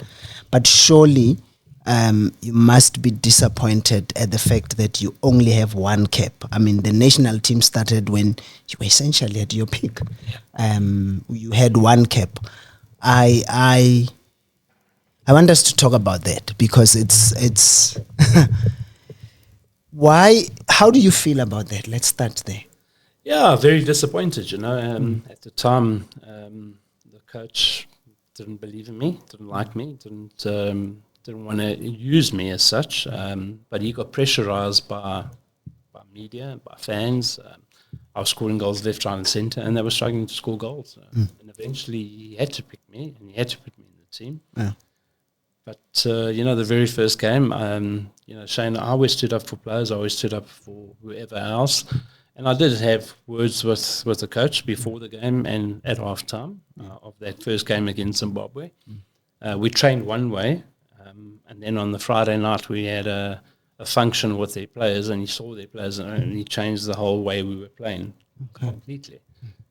But surely, you must be disappointed at the fact that you only have one cap. I mean, the national team started when you were essentially at your peak. You had one cap. I want us to talk about that because it's why. How do you feel about that? Let's start there. Yeah, very disappointed. At the time, the coach didn't believe in me, didn't like me, didn't want to use me as such, but he got pressurized by media, by fans. I was scoring goals left, right and centre, and they were struggling to score goals. And eventually he had to pick me, and he had to put me in the team. Yeah. But, the very first game, Shane, I always stood up for players, I always stood up for whoever else. And I did have words with the coach before the game and at halftime of that first game against Zimbabwe. We trained one way, and then on the Friday night we had a function with their players, and he saw their players, and he changed the whole way we were playing completely,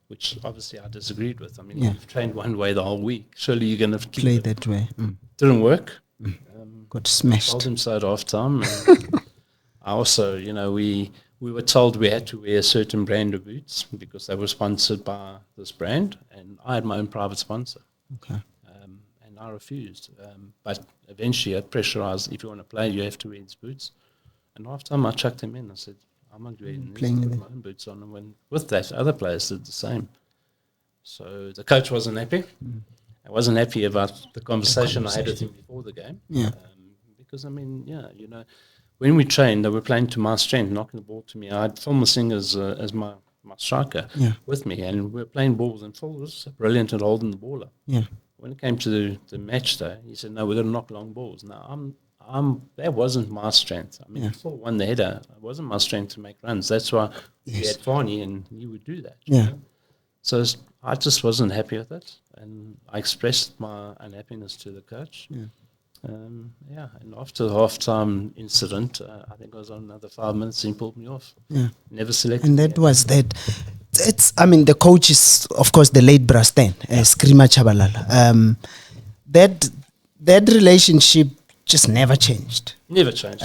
which obviously I disagreed with. I mean, you've trained one way the whole week. Surely you're going to play that way. Didn't work. Got smashed. Told him so at halftime. I also, we were told we had to wear a certain brand of boots because they were sponsored by this brand, and I had my own private sponsor. Okay. And I refused. But eventually I pressurized, if you want to play, you have to wear these boots. And after time I chucked him in. I said, I'm not wearing these. I put my own boots on. And when, with that, other players did the same. So the coach wasn't happy. I wasn't happy about the conversation I had with him before the game. Yeah. Because, when we trained, they were playing to my strength, knocking the ball to me. I had Phil Masinga as my striker with me, and we were playing balls, and Phil was brilliant at holding the ball up. Yeah. When it came to the match day, he said, no, we're going to knock long balls. Now, that wasn't my strength. I mean, Phil won the header. It wasn't my strength to make runs. That's why we had Farney, and he would do that. Yeah. You know? So I just wasn't happy with it, and I expressed my unhappiness to the coach. Yeah. And after the halftime incident, I think I was on another 5 minutes, and he pulled me off. Yeah. Never selected And that me. was that. The coach is, of course, the late Brasten, Skrima Chabalala. That relationship just never changed. Never changed.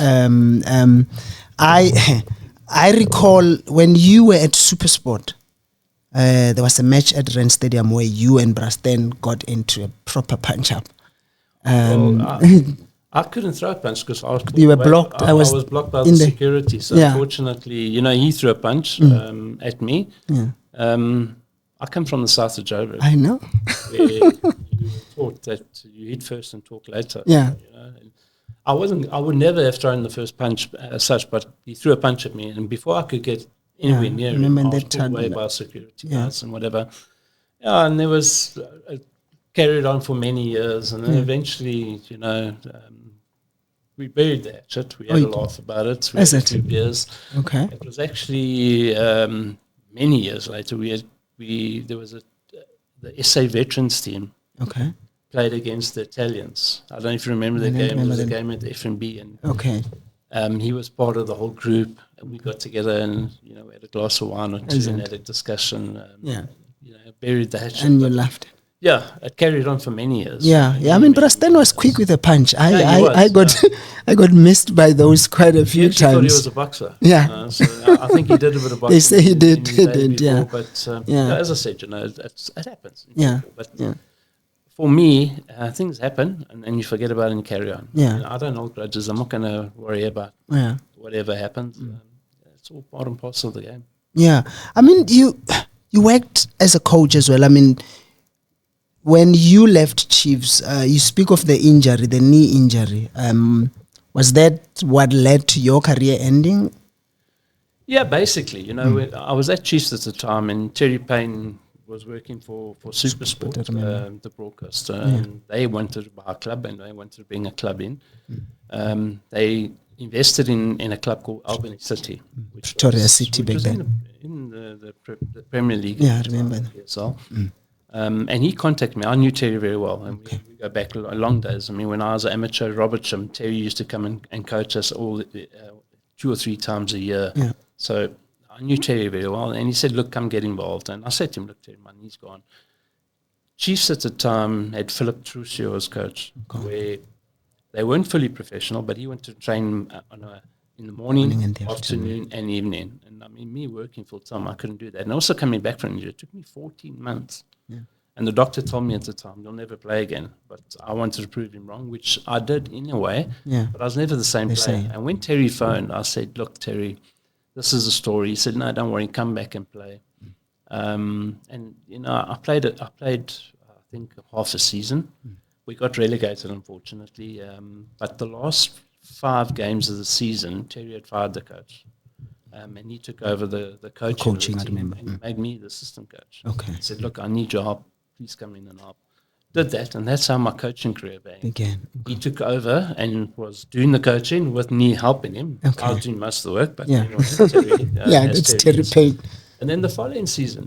I recall when you were at Supersport, there was a match at Ren Stadium where you and Brasten got into a proper punch-up. I couldn't throw a punch because I was You were blocked. I was blocked by the security. So unfortunately, he threw a punch at me. Yeah. I come from the south of Joburg. I know. Where you were taught that you hit first and talk later. Yeah. And I would never have thrown the first punch as such, but he threw a punch at me, and before I could get anywhere near him, I was pulled away by security guards and whatever. Yeah, and there was carried on for many years, and then eventually, we buried that shit. We had a laugh about it. We had a few beers. Okay. It was actually many years later. There was the SA veterans team. Okay. played against the Italians. I don't know if you remember the game. It was a game at FNB, and Okay. he was part of the whole group, and we got together and we had a glass of wine or two and had a discussion. Buried the hatchet. And you laughed. Yeah, it carried on for many years. Yeah. I mean, Stan was quick with a punch. I got missed by those quite a few times. He thought he was a boxer. Yeah. So I think he did a bit of boxing. They say he did. He did. Before, Yeah. But as I said, it happens. Yeah. But for me, things happen, and then you forget about it and carry on. Yeah. I don't hold grudges. I'm not going to worry about whatever happens. It's all part and parcel of the game. Yeah. I mean, you worked as a coach as well. I mean, when you left Chiefs, you speak of the injury, the knee injury. Was that what led to your career ending? Yeah, basically. I was at Chiefs at the time, and Terry Payne was working for SuperSport, the broadcaster, and they wanted to buy a club, and they wanted to bring a club in. They invested in a club called Albany City, which Victoria City back then. In the Premier League. Yeah, I remember. And he contacted me. I knew Terry very well, and we go back long days. I mean, when I was an amateur Robertsham, Terry used to come and coach us all 2 or 3 times a year. Yeah. So I knew Terry very well, and he said, "Look, come get involved." And I said to him, "Look, Terry, my knee's gone." Chiefs at the time had Philip Trucio as coach, where they weren't fully professional, but he went to train in the morning and the afternoon, and evening. And I mean, me working full time, I couldn't do that. And also coming back from injury, it took me 14 months. Yeah. And the doctor told me at the time, "You'll never play again." But I wanted to prove him wrong, which I did in a way. Yeah. But I was never the same player. And when Terry phoned, I said, "Look, Terry, this is a story." He said, "No, don't worry, come back and play." And I played, I think, half a season. We got relegated, unfortunately. But the last 5 games of the season, Terry had fired the coach. And he took over the coaching of the team, I remember. and he made me the assistant coach. Okay. He said, "Look, I need your help. Please come in and help." Did that, and that's how my coaching career began. Again. He took over and was doing the coaching with me helping him. Okay. I was doing most of the work, but Yeah. Terry, It's Terry Payne. And then the following season,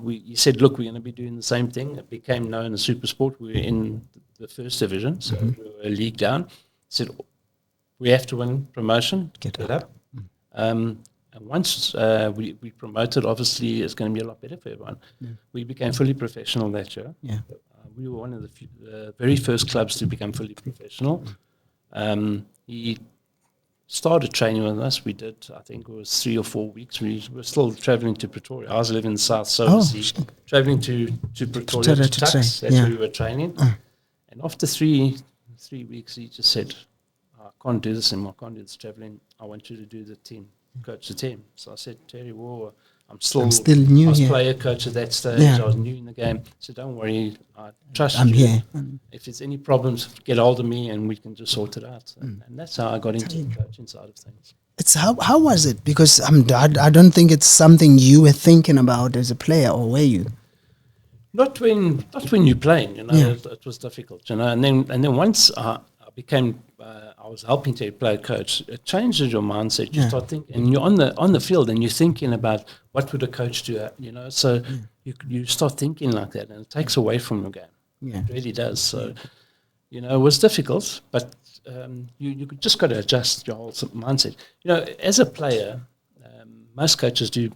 he said, "Look, we're going to be doing the same thing." It became known as SuperSport. We were in the first division, so we were a league down. He said, "We have to win promotion. Get up." And once we promoted, obviously, it's going to be a lot better for everyone. Yeah. We became fully professional that year. Yeah. We were one of the very first clubs to become fully professional. He started training with us. We did, I think it was 3 or 4 weeks. We were still traveling to Pretoria. I was living in the south, so traveling to Pretoria to Tux. That's where we were training. And after three weeks, he just said, "I can't do this anymore. I can't do this traveling. I want you to do the team. Coach the team." So I said, "Terry, I'm still new I was here. player coach at that stage. Yeah. I was new in the game." So don't worry, I trust I'm you. here. If there's any problems, get hold of me and we can just sort it out. And that's how I got into the coaching side of things. It's how was it? Because I don't think it's something you were thinking about as a player, or were you? Not when you're playing, it was difficult, And then once I became, I was helping to play coach. It changes your mindset. You start thinking, and you're on the field, and you're thinking about what would a coach do, So you start thinking like that, and it takes away from your game. Yeah. It really does. So, it was difficult, but you just got to adjust your whole mindset. As a player, most coaches do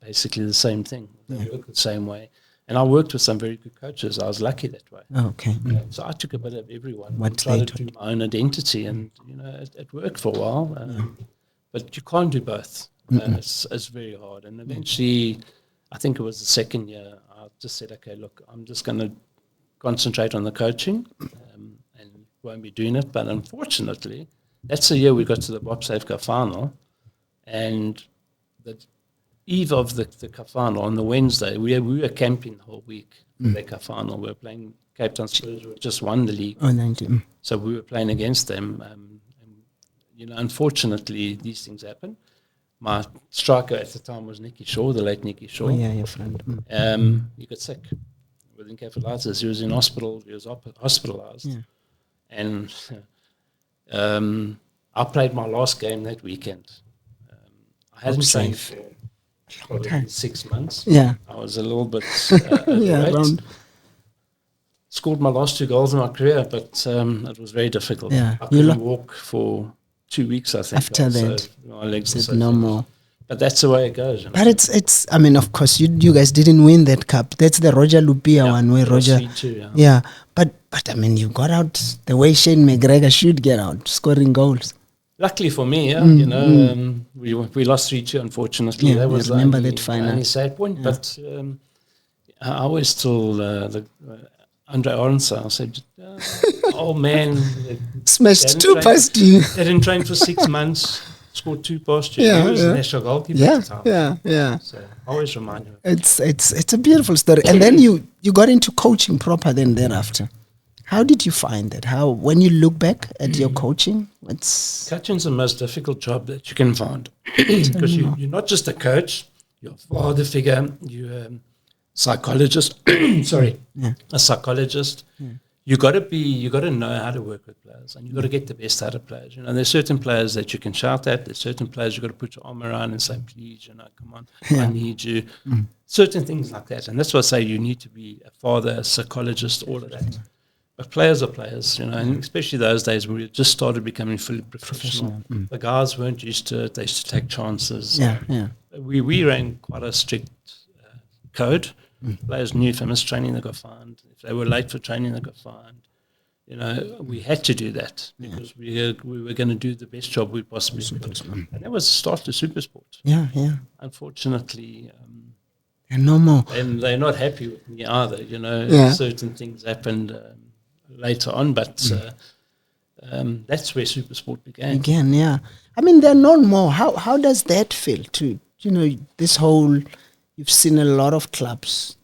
basically the same thing. They work the same way. And I worked with some very good coaches. I was lucky that way. Oh, okay. So I took a bit of everyone. What and tried to do my own identity, and it worked for a while. But you can't do both. It's very hard. And eventually, I think it was the second year, I just said, "Okay, look, I'm just going to concentrate on the coaching, and won't be doing it." But unfortunately, that's the year we got to the Bob Safe Cup final, and the eve of the cup final on the Wednesday, we were camping the whole week for the cup final. We were playing Cape Town Spurs, who had just won the league. Oh, 19. So we were playing against them. Unfortunately, these things happen. My striker at the time was Nicky Shaw, the late Nicky Shaw. Oh, yeah, your friend. He got sick with encephalitis. He was in hospital. He was hospitalized. Yeah. And I played my last game that weekend. I hadn't trained for probably 6 months. Yeah. I was a little bit around. scored my last 2 goals in my career, but it was very difficult. Yeah. I couldn't walk for 2 weeks, I think. After that, so my legs were said so no thin. more. But that's the way it goes. You know? But it's. I mean, of course, you guys didn't win that cup. That's the Roger Lupia one where it was Roger. 3-2, Yeah, but I mean, you got out the way Shane McGregor should get out, scoring goals. Luckily for me, you know, we lost 3-2, unfortunately. Yeah, that was I remember the only, that final. the only sad point. But I always told Andre Arnsa, I said, old man, Smashed 2 past you. they didn't train for 6 months, scored 2 past you. Yeah, He was yeah. the national goalkeeper at the time. Yeah. So I always remind him. It's a beautiful story. And then you got into coaching proper then thereafter. How did you find that? How, when you look back at your coaching, Coaching's the most difficult job that you can find because you're not just a coach, you're a father figure, you're a psychologist. Sorry, a psychologist. You got to know how to work with players, and you got to get the best out of players. You know, there's certain players that you can shout at. There's certain players you got to put your arm around and say, "Please, you know, come on, I need you." Certain things like that, and that's why I say you need to be a father, a psychologist, all of that. But players are players, you know, and especially those days where we just started becoming fully professional. The guys weren't used to it; they used to take chances. We ran quite a strict code. Players knew if they missed training, they got fined. If they were late for training, they got fined. You know, we had to do that because we were going to do the best job we possibly could. And that was the start to super sport. Unfortunately, and no more. And they're not happy with me either. You know, certain things happened later on, but that's where super sport began. I mean, they're known more. How does that feel to, you know, this whole... You've seen a lot of clubs.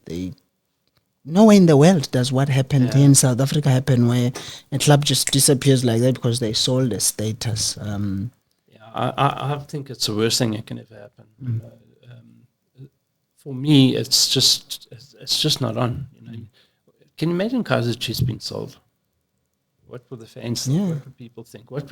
Nowhere in the world does what happened here in South Africa happen, where a club just disappears like that because they sold a status. I think it's the worst thing that can ever happen. For me, it's just not on. You know, can you imagine Kaizer Chiefs being sold? What would the fans think? What would people think? What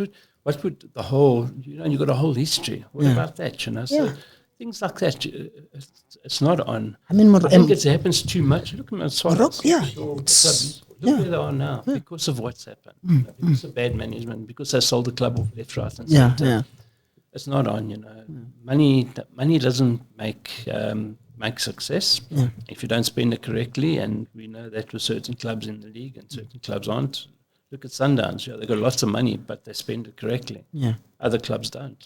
would the whole? You know, you got a whole history. What about that? You know, so. Things like that, it's not on. I mean, I think it happens too much. Look at Suarez. Look where they are now because of what's happened. Because of bad management, because they sold the club off left, right, and centre. It's not on, you know. Money doesn't make success if you don't spend it correctly, and we know that with certain clubs in the league and certain clubs aren't. Look at Sundowns. They've got lots of money, but they spend it correctly. Other clubs don't.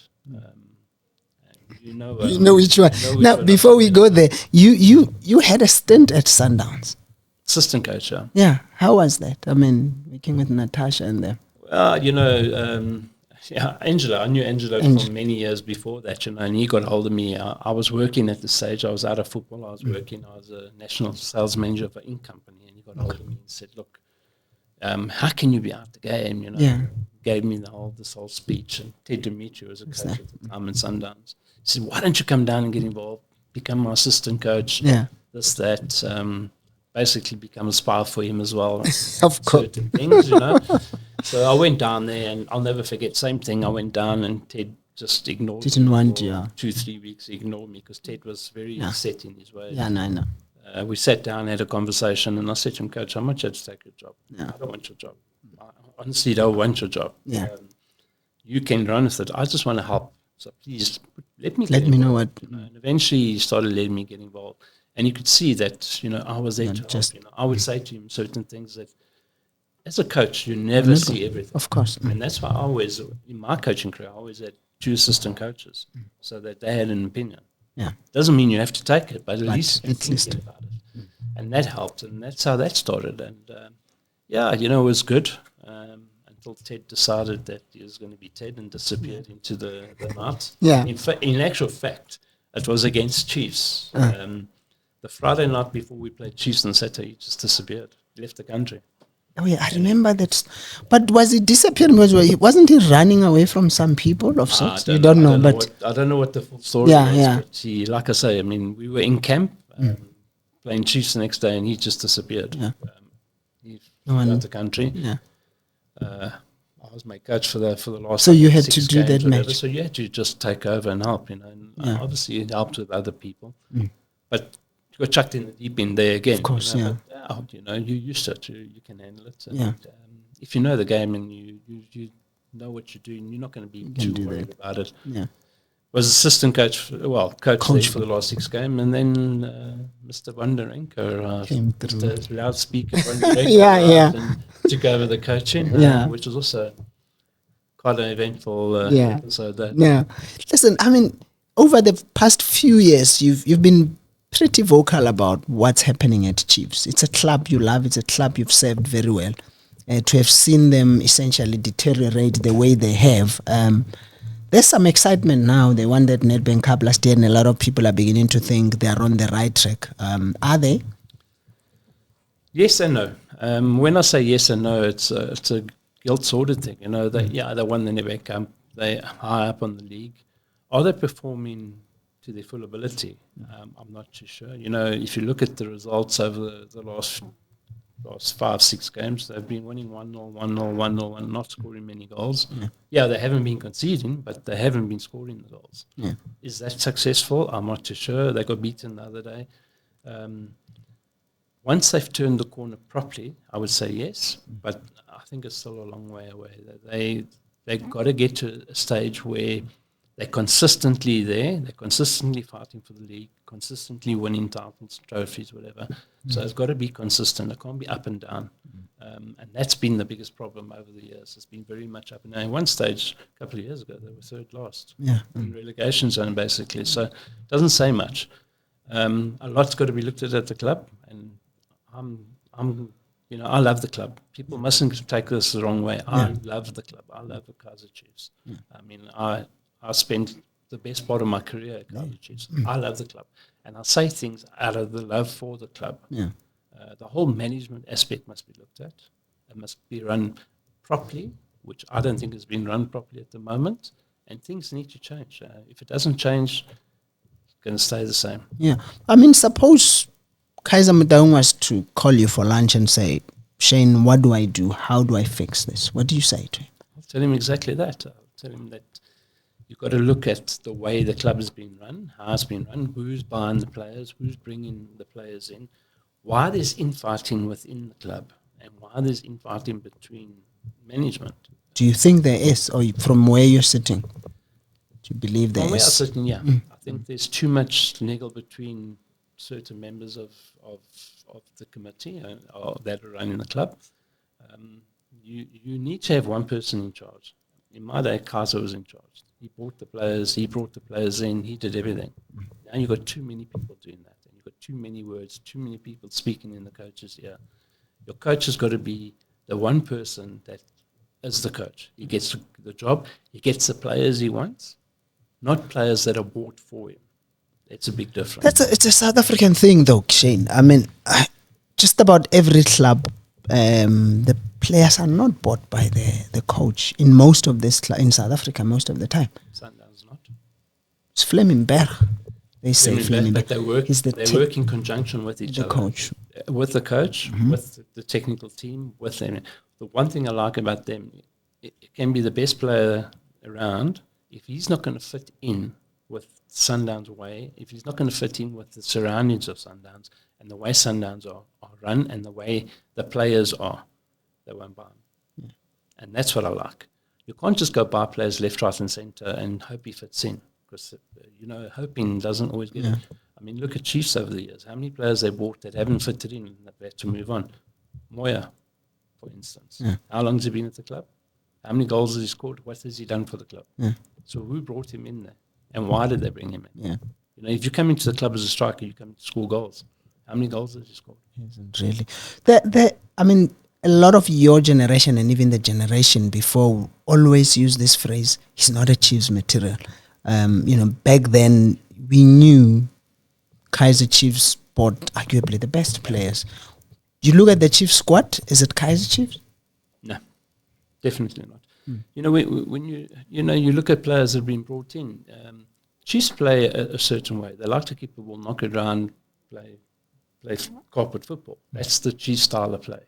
You know which one. Now, before we go there, you had a stint at Sundowns. Assistant coach, How was that? I mean, working with Natasha and them. You know, Angelo. I knew Angelo for many years before that, you know, and he got hold of me. I was working at the stage. I was out of football. I was working. I was a national sales manager for Inc. Company, and he got hold of me and said, "Look, how can you be out the game?" You know, gave me this whole speech. And Ted Dimitri was a coach at the time in Sundowns. He said, "Why don't you come down and get involved? Become my assistant coach." This, that, basically become a spy for him as well. Of course. Certain things, you know. So I went down there, and I'll never forget. Same thing. I went down, and Ted just ignored me. Didn't want you. 2-3 weeks, he ignored me because Ted was very set in his ways. I know. We sat down, had a conversation, and I said to him, "Coach, how much you had to take your job? I don't want your job. I honestly don't want your job. You can run with it. I just want to help. So please let me know what." You know, and eventually he started letting me get involved, and you could see that, you know, I was there to help. You know, I would say to him certain things that, as a coach, you never see everything. Of course, and that's why I always, in my coaching career, I always had 2 assistant coaches, so that they had an opinion. Doesn't mean you have to take it, but at least think about it, and that helped, and that's how that started. And you know, it was good. Until Ted decided that he was going to be Ted and disappeared into the night. In actual fact, it was against Chiefs. The Friday night before we played Chiefs on Saturday, he just disappeared. He left the country. Oh yeah, I remember that. But was he disappearing? Wasn't he running away from some people of sorts? You don't know, but I don't know what the full story was. But he, like I say, I mean, we were in camp playing Chiefs the next day, and he just disappeared. He left the country. I was my coach for the last. So you had to do that match. So you had to just take over and help, you know. And obviously it helped with other people, but you got chucked in the deep end there again. Of course, you know, but, well, you used to it, you can handle it. And, Yeah. if you know the game and you know what you're doing, you're not going to be too worried about it. Yeah. Was assistant coach, coach there for the last 6 games, and then Mr. Bondarenko, Came through. Mr. Loudspeaker Bondarenko, Yeah. and took over the coaching, Yeah. which was also quite an eventful Yeah. episode. That Yeah. Listen, I mean, over the past few years, you've been pretty vocal about what's happening at Chiefs. It's a club you love. It's a club you've served very well. To have seen them essentially deteriorate the way they have, there's some excitement now. They won that Nedbank Cup last year, and a lot of people are beginning to think they are on the right track. Are they? Yes and no. When I say yes and no, it's a guilt-sorted thing. They won the Nedbank Cup. They're high up on the league. Are they performing to their full ability? I'm not too sure. If you look at the results over the last 5-6 games, they've been winning 1-0, 1-0, 1-0, and not scoring many goals. Yeah, they haven't been conceding, but they haven't been scoring the goals. Yeah. Is that successful? I'm not too sure. They got beaten the other day. Once they've turned the corner properly, I would say yes, but I think it's still a long way away. They've got to get to a stage where they're consistently there, they're consistently fighting for the league, consistently winning titles, trophies, whatever. So it's got to be consistent. It can't be up and down. And that's been the biggest problem over the years. It's been very much up and down. At one stage, a couple of years ago, they were third last in relegation zone, basically. So it doesn't say much. A lot's got to be looked at the club, and I love the club. People mustn't take this the wrong way. I love the club. I love the Kaizer Chiefs. I mean, I spent the best part of my career at Kaizer Chiefs. I love the club. And I say things out of the love for the club. Yeah. The whole management aspect must be looked at. It must be run properly, which I don't think has been run properly at the moment. And things need to change. If it doesn't change, it's going to stay the same. Yeah. I mean, suppose Kaizer Motaung was to call you for lunch and say, Shane, what do I do? How do I fix this? What do you say to him? I'll tell him exactly that. I'll tell him that you've got to look at the way the club has been run, how it's been run, who's buying the players, who's bringing the players in, why there's infighting within the club, and why there's infighting between management. Do you think there is, or from where you're sitting, do you believe there From where I'm is? sitting, yeah. I think there's too much niggle between certain members of the committee that are running the club. You need to have one person in charge. In my day, Kaizer was in charge. He brought the players in, he did everything. Now you've got too many people doing that, and you've got too many words, too many people speaking in the coach's ear. Your coach has got to be the one person that is the coach. He gets the job, he gets the players he wants, not players that are bought for him. It's a big difference. It's a South African thing, though, Shane. I mean, just about every club, the players are not bought by the coach in most of this in South Africa most of the time. Sundowns not. It's Flemingberg. They say Flemingberg. But they work in conjunction with each other. Coach. With the coach, with the technical team, with them. The one thing I like about them, it can be the best player around. If he's not going to fit in with Sundowns' way, if he's not going to fit in with the surroundings of Sundowns and the way Sundowns are run and the way the players are, they won't buy him. Yeah. And that's what I like. You can't just go buy players left, right, and centre and hope he fits in, because hoping doesn't always get it. I mean, look at Chiefs over the years. How many players they bought that haven't fitted in and they had to move on? Moya, for instance. Yeah. How long has he been at the club? How many goals has he scored? What has he done for the club? Yeah. So who brought him in there? And why did they bring him in? Yeah. If you come into the club as a striker, you come to score goals. How many goals has he scored? He hasn't really. I mean, a lot of your generation and even the generation before always use this phrase, he's not a Chiefs material. Back then, we knew Kaizer Chiefs bought arguably the best players. You look at the Chiefs squad, is it Kaizer Chiefs? No, definitely not. When you look at players that have been brought in, Chiefs play a certain way. They like to keep the ball, knock it around, play carpet football. That's the Chiefs style of play.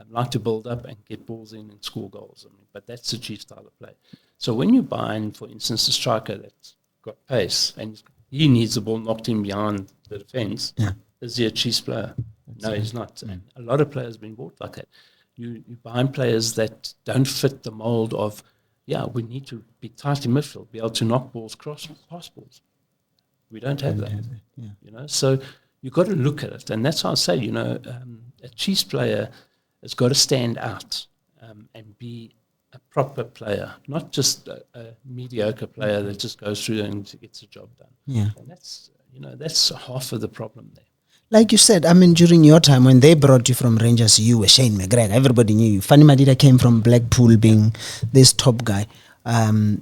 Like to build up and get balls in and score goals. But that's the Chiefs style of play. So when you buy in, for instance, a striker that's got pace and he needs the ball knocked in behind the defence, is he a Chiefs player? No, he's not. And a lot of players have been bought like that. You buying players that don't fit the mold of, we need to be tight in midfield, be able to knock balls, pass balls. We don't have that. So you've got to look at it. And that's how I say, a Chiefs player has got to stand out and be a proper player, not just a mediocre player that just goes through and gets the job done. Yeah. And that's half of the problem there. Like you said, I mean, during your time when they brought you from Rangers, you were Shane McGregor. Everybody knew you. Fanny Madida came from Blackpool, being this top guy. I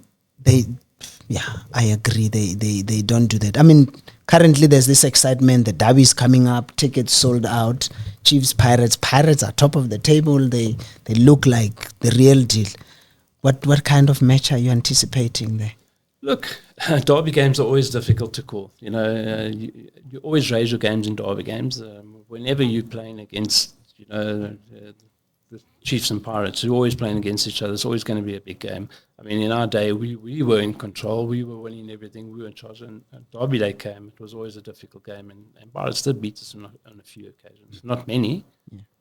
agree. They don't do that. I mean, currently there's this excitement. The derby's coming up. Tickets sold out. Chiefs, Pirates. Pirates are top of the table. They look like the real deal. What kind of match are you anticipating there? Look, derby games are always difficult to call. You always raise your games in derby games. Whenever you're playing against, the Chiefs and Pirates, you're always playing against each other. It's always going to be a big game. I mean, in our day, we were in control. We were winning everything. We were in charge. And derby day came. It was always a difficult game. And Pirates did beat us on a few occasions. Not many.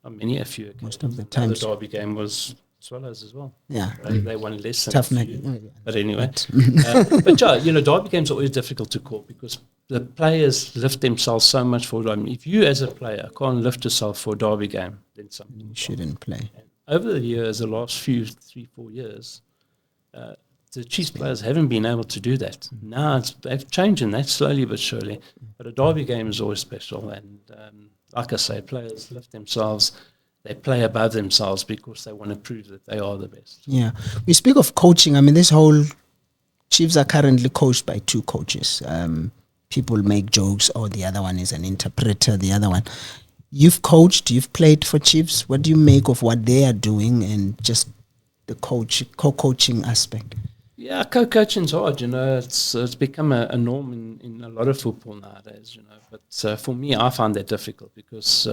A few occasions. Most of the time. The derby game was Swallows as well. Yeah. They won less than Toughness. But anyway. Derby games are always difficult to call because the players lift themselves so much for derby. If you as a player can't lift yourself for a derby game, then something You shouldn't play. And over the years, the last 3-4 years, the Chiefs players haven't been able to do that. Now they've changed in that slowly but surely. But a derby game is always special. And like I say, players lift themselves. They play above themselves because they want to prove that they are the best. Yeah. We speak of coaching. I mean, this whole Chiefs are currently coached by two coaches. People make jokes, the other one is an interpreter, the other one. You've coached, you've played for Chiefs. What do you make of what they are doing and just the co-coaching aspect? Yeah, co-coaching's hard, It's become a norm in a lot of football nowadays, But for me, I find that difficult because,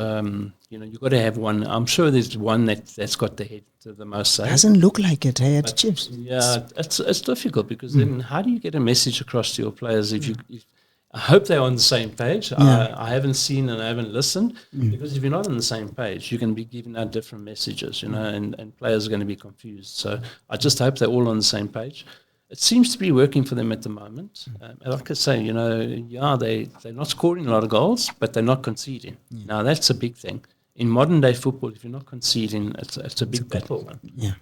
you've got to have one. I'm sure there's one that's got the head the most say. Doesn't look like it, at Chiefs. Yeah, it's difficult because then how do you get a message across to your players if I hope they're on the same page. I haven't seen and I haven't listened because if you're not on the same page, you can be giving out different messages, and players are going to be confused. So I just hope they're all on the same page. It seems to be working for them at the moment. Like I say, they're not scoring a lot of goals, but they're not conceding. Now, that's a big thing. In modern day football, if you're not conceding, it's a big battle. Yeah.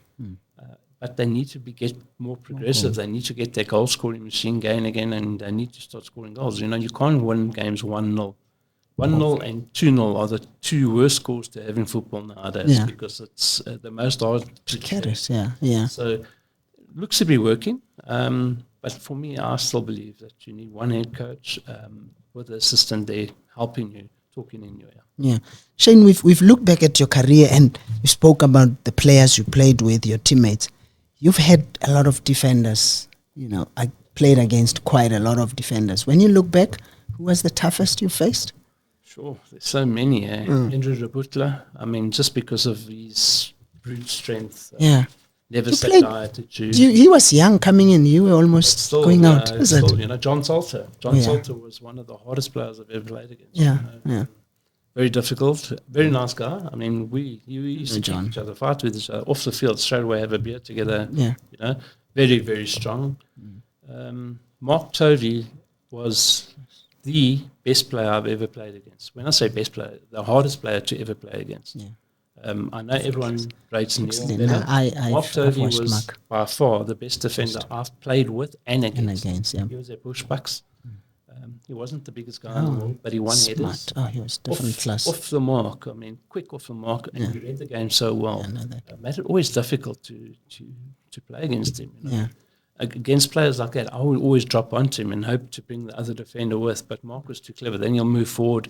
But they need to get more progressive. They need to get their goal scoring machine going again, and they need to start scoring goals. You can't win games 1-0. 1-0 and 2-0 are the two worst scores to have in football nowadays because it's the most hard to carries. Yeah. So it looks to be working. But for me, I still believe that you need one head coach with the assistant there helping you, talking in your ear. Yeah. Shane, we've looked back at your career and you spoke about the players you played with, your teammates. You've had a lot of defenders. I played against quite a lot of defenders. When you look back, who was the toughest you faced? Sure, there's so many. Andrew Rabutla, I mean, just because of his brute strength. Never set the attitude. He was young coming in. You were almost going out. John Salter. Salter was one of the hardest players I've ever played against. Yeah. Very difficult. Very nice guy. I mean, we used to keep each other, fight with each other off the field, straight away have a beer together. Yeah. Very, very strong. Mark Tovey was the best player I've ever played against. When I say best player, the hardest player to ever play against. Yeah. I know everyone rates Neil better. Mark Tovey was by far the best defender I've played with and against. He was at Bushbucks. He wasn't the biggest guy in the world, but he won headers. He was definitely class. Off the mark. I mean, quick off the mark, and he read the game so well. It made it always difficult to play against him. Against players like that, I would always drop onto him and hope to bring the other defender with, but Mark was too clever. Then he'll move forward,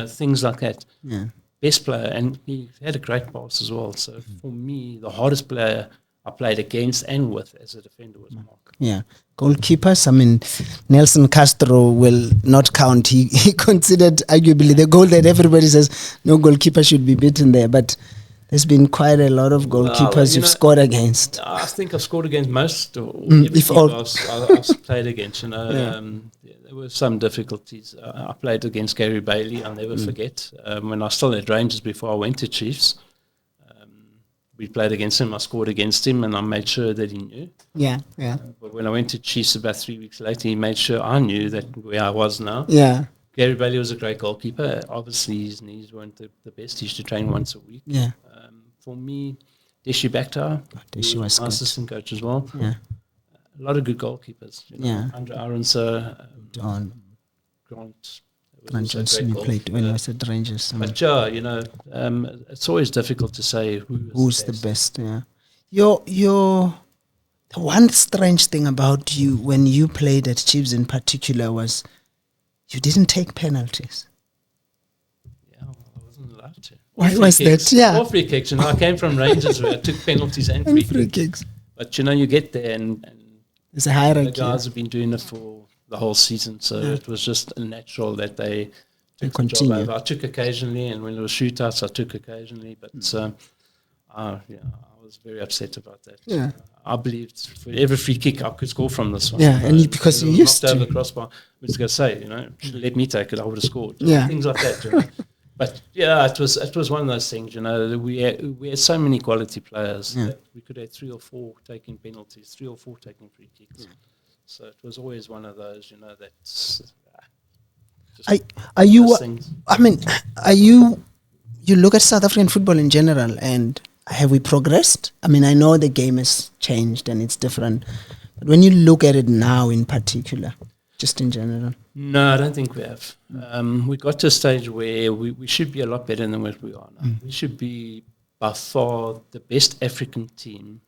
things like that. Yeah. Best player, and he had a great pass as well. So for me, the hardest player I played against and with as a defender was Mark. Yeah. Goalkeepers, I mean, Nelson Castro will not count. He considered arguably the goal that everybody says no goalkeeper should be beaten there. But There's been quite a lot of goalkeepers you've scored against. I think I've scored against most or if all- I've played against. Yeah. There were some difficulties. I played against Gary Bailey. I'll never forget. When I was still at Rangers before I went to Chiefs, we played against him. I scored against him, and I made sure that he knew. Yeah, yeah, But when I went to Chiefs about 3 weeks later, he made sure I knew that where I was now. yeah, Gary Bailey was a great goalkeeper. Obviously, his knees weren't the best. He used to train once a week. yeah. For me, Deshi Bakhtar, Deshi who was my good. assistant coach as well. Yeah. A lot of good goalkeepers. Yeah. Andre Aronson, On Grant. Rangers, you played when I was at Rangers. But yeah, it's always difficult to say Who's the best? Yeah. The one strange thing about you when you played at Chiefs in particular was you didn't take penalties. Yeah, I wasn't allowed to. Why Free was kicks. that? Yeah. Or free kicks. I came from Rangers where I took penalties and free Free kicks. kicks. But you get there and There's a the hierarchy. guys have been doing it for the whole season, so it was just natural that they took the job continue. over. I took occasionally, and when there were shootouts, I took occasionally, but I was very upset about that. Yeah. I believed for every free kick I could score from this one. Yeah, and because you used knocked over to. the crossbar, I was going to say, let me take it, I would have scored. Yeah. Things like that. But yeah, it was one of those things. We had so many quality players that we could have 3 or 4 taking penalties, 3 or 4 taking free kicks. Yeah. So it was always one of those, that's. Are you? Things. I mean, are you? You look at South African football in general, and have we progressed? I mean, I know the game has changed and it's different, but when you look at it now, in particular, just in general. No, I don't think we have. We got to a stage where we should be a lot better than what we are now. We should be by far the best African team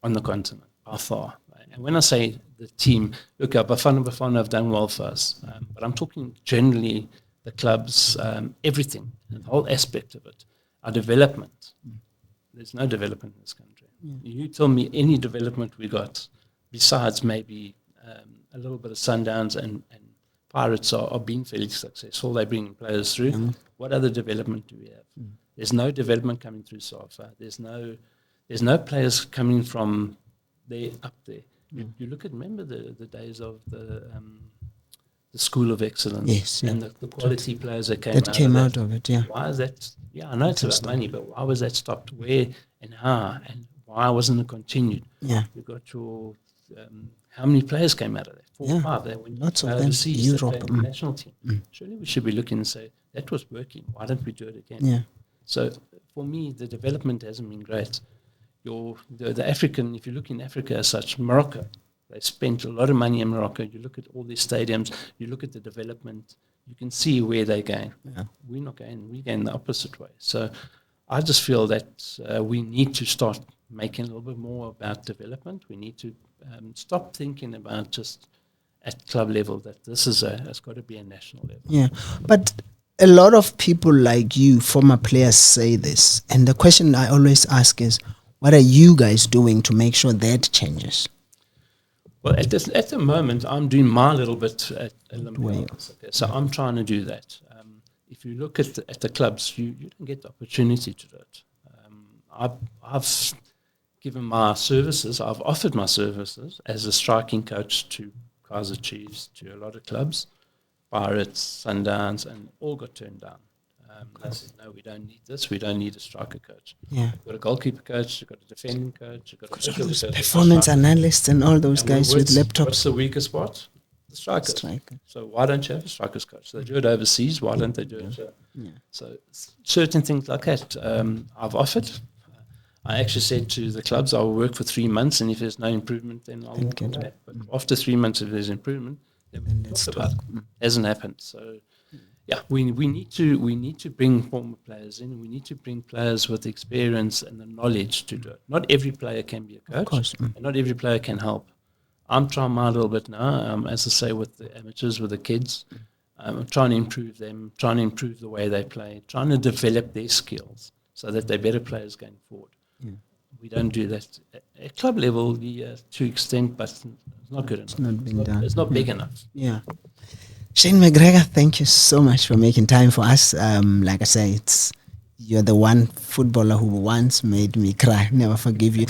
on the continent, by far. And when I say the team, look, Bafana have done well for us. But I'm talking generally the clubs, everything, the whole aspect of it, our development. There's no development in this country. You tell me any development we got, besides maybe a little bit of Sundowns and Pirates are being fairly successful. They're bringing players through. What other development do we have? There's no development coming through SAFA. There's no players coming from there up there. You look at, remember the days of the School of Excellence and the quality players that came out of it. Yeah. Why is that? Yeah, I know it's about money, but why was that stopped? Where and how? And why wasn't it continued? Yeah. You got your how many players came out of that? 4 or 5. They went lots of them. overseas. Europe. The national team. Surely we should be looking and say that was working. Why don't we do it again? Yeah. So for me, the development hasn't been great. The African, if you look in Africa as such, Morocco, they spent a lot of money in Morocco. You look at all these stadiums, you look at the development, you can see where they're going. Yeah. We're not going, we're going the opposite way. So I just feel that we need to start making a little bit more about development. We need to stop thinking about just at club level that this is it's got to be a national level. Yeah, but a lot of people like you, former players, say this. And the question I always ask is, what are you guys doing to make sure that changes? Well, at the moment, I'm doing my little bit at Olympics. Okay, so I'm trying to do that. If you look at the clubs, you don't get the opportunity to do it. I've given my services, I've offered my services as a striking coach to Kaizer Chiefs, to a lot of clubs, Pirates, Sundowns, and all got turned down. They said, no, we don't need this. We don't need a striker coach. Yeah. You've got a goalkeeper coach, you've got a defending coach, you've got a midfielder coach, performance analysts and all those guys with What's laptops. the weakest spot? The striker. So why don't you have a strikers coach? They do it overseas. Why don't they do it here? Yeah. So certain things like that I've offered. I actually said to the clubs, I will work for 3 months, and if there's no improvement, then I'll walk away. But after 3 months, if there's improvement, then we talk about it. Hasn't happened. So yeah, we need to bring former players in. We need to bring players with experience and the knowledge to do it. Not every player can be a coach, Of course. and not every player can help. I'm trying my little bit now, as I say, with the amateurs, with the kids. I'm trying to improve them, trying to improve the way they play, trying to develop their skills so that they're better players going forward. Yeah. We don't do that at club level to extent, but it's not good enough. It's not been done. It's not big enough. Yeah. Shane McGregor, thank you so much for making time for us. Like I say, you're the one footballer who once made me cry. Never forgive you.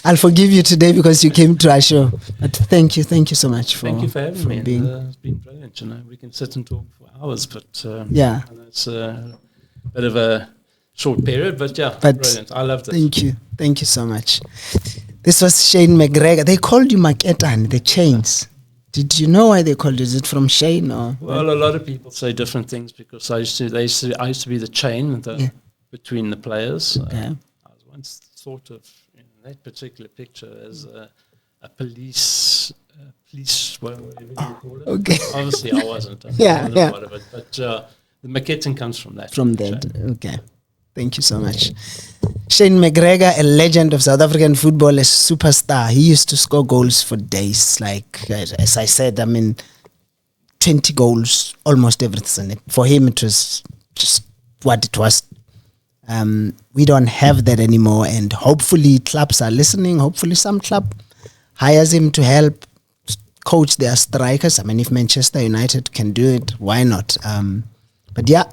I'll forgive you today because you came to our show. But thank you so much Thank you for having me. being. It's been brilliant. We can sit and talk for hours, but Yeah. I know it's a bit of a short period, but brilliant. I loved it. Thank you so much. This was Shane McGregor. They called you Maketan, the chains. Did you know why they called you? Is it from Shane or? Well, a lot of people say different things because I used to be the chain between the players. Okay. I was once thought of in that particular picture as a police, whatever you call it. Okay. Obviously, I wasn't. Yeah. Part of it, but the Maketan comes from that. From that. Okay. Thank you so much. Shane McGregor, a legend of South African football, a superstar. He used to score goals for days. Like, as I said, 20 goals almost every season. For him, it was just what it was. We don't have that anymore. And hopefully clubs are listening. Hopefully some club hires him to help coach their strikers. If Manchester United can do it, why not? But yeah,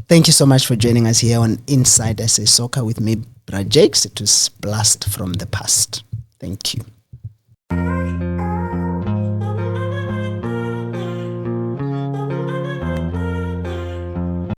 thank you so much for joining us here on Inside SA Soccer with me, Brad Jakes. It was Blast from the Past. Thank you.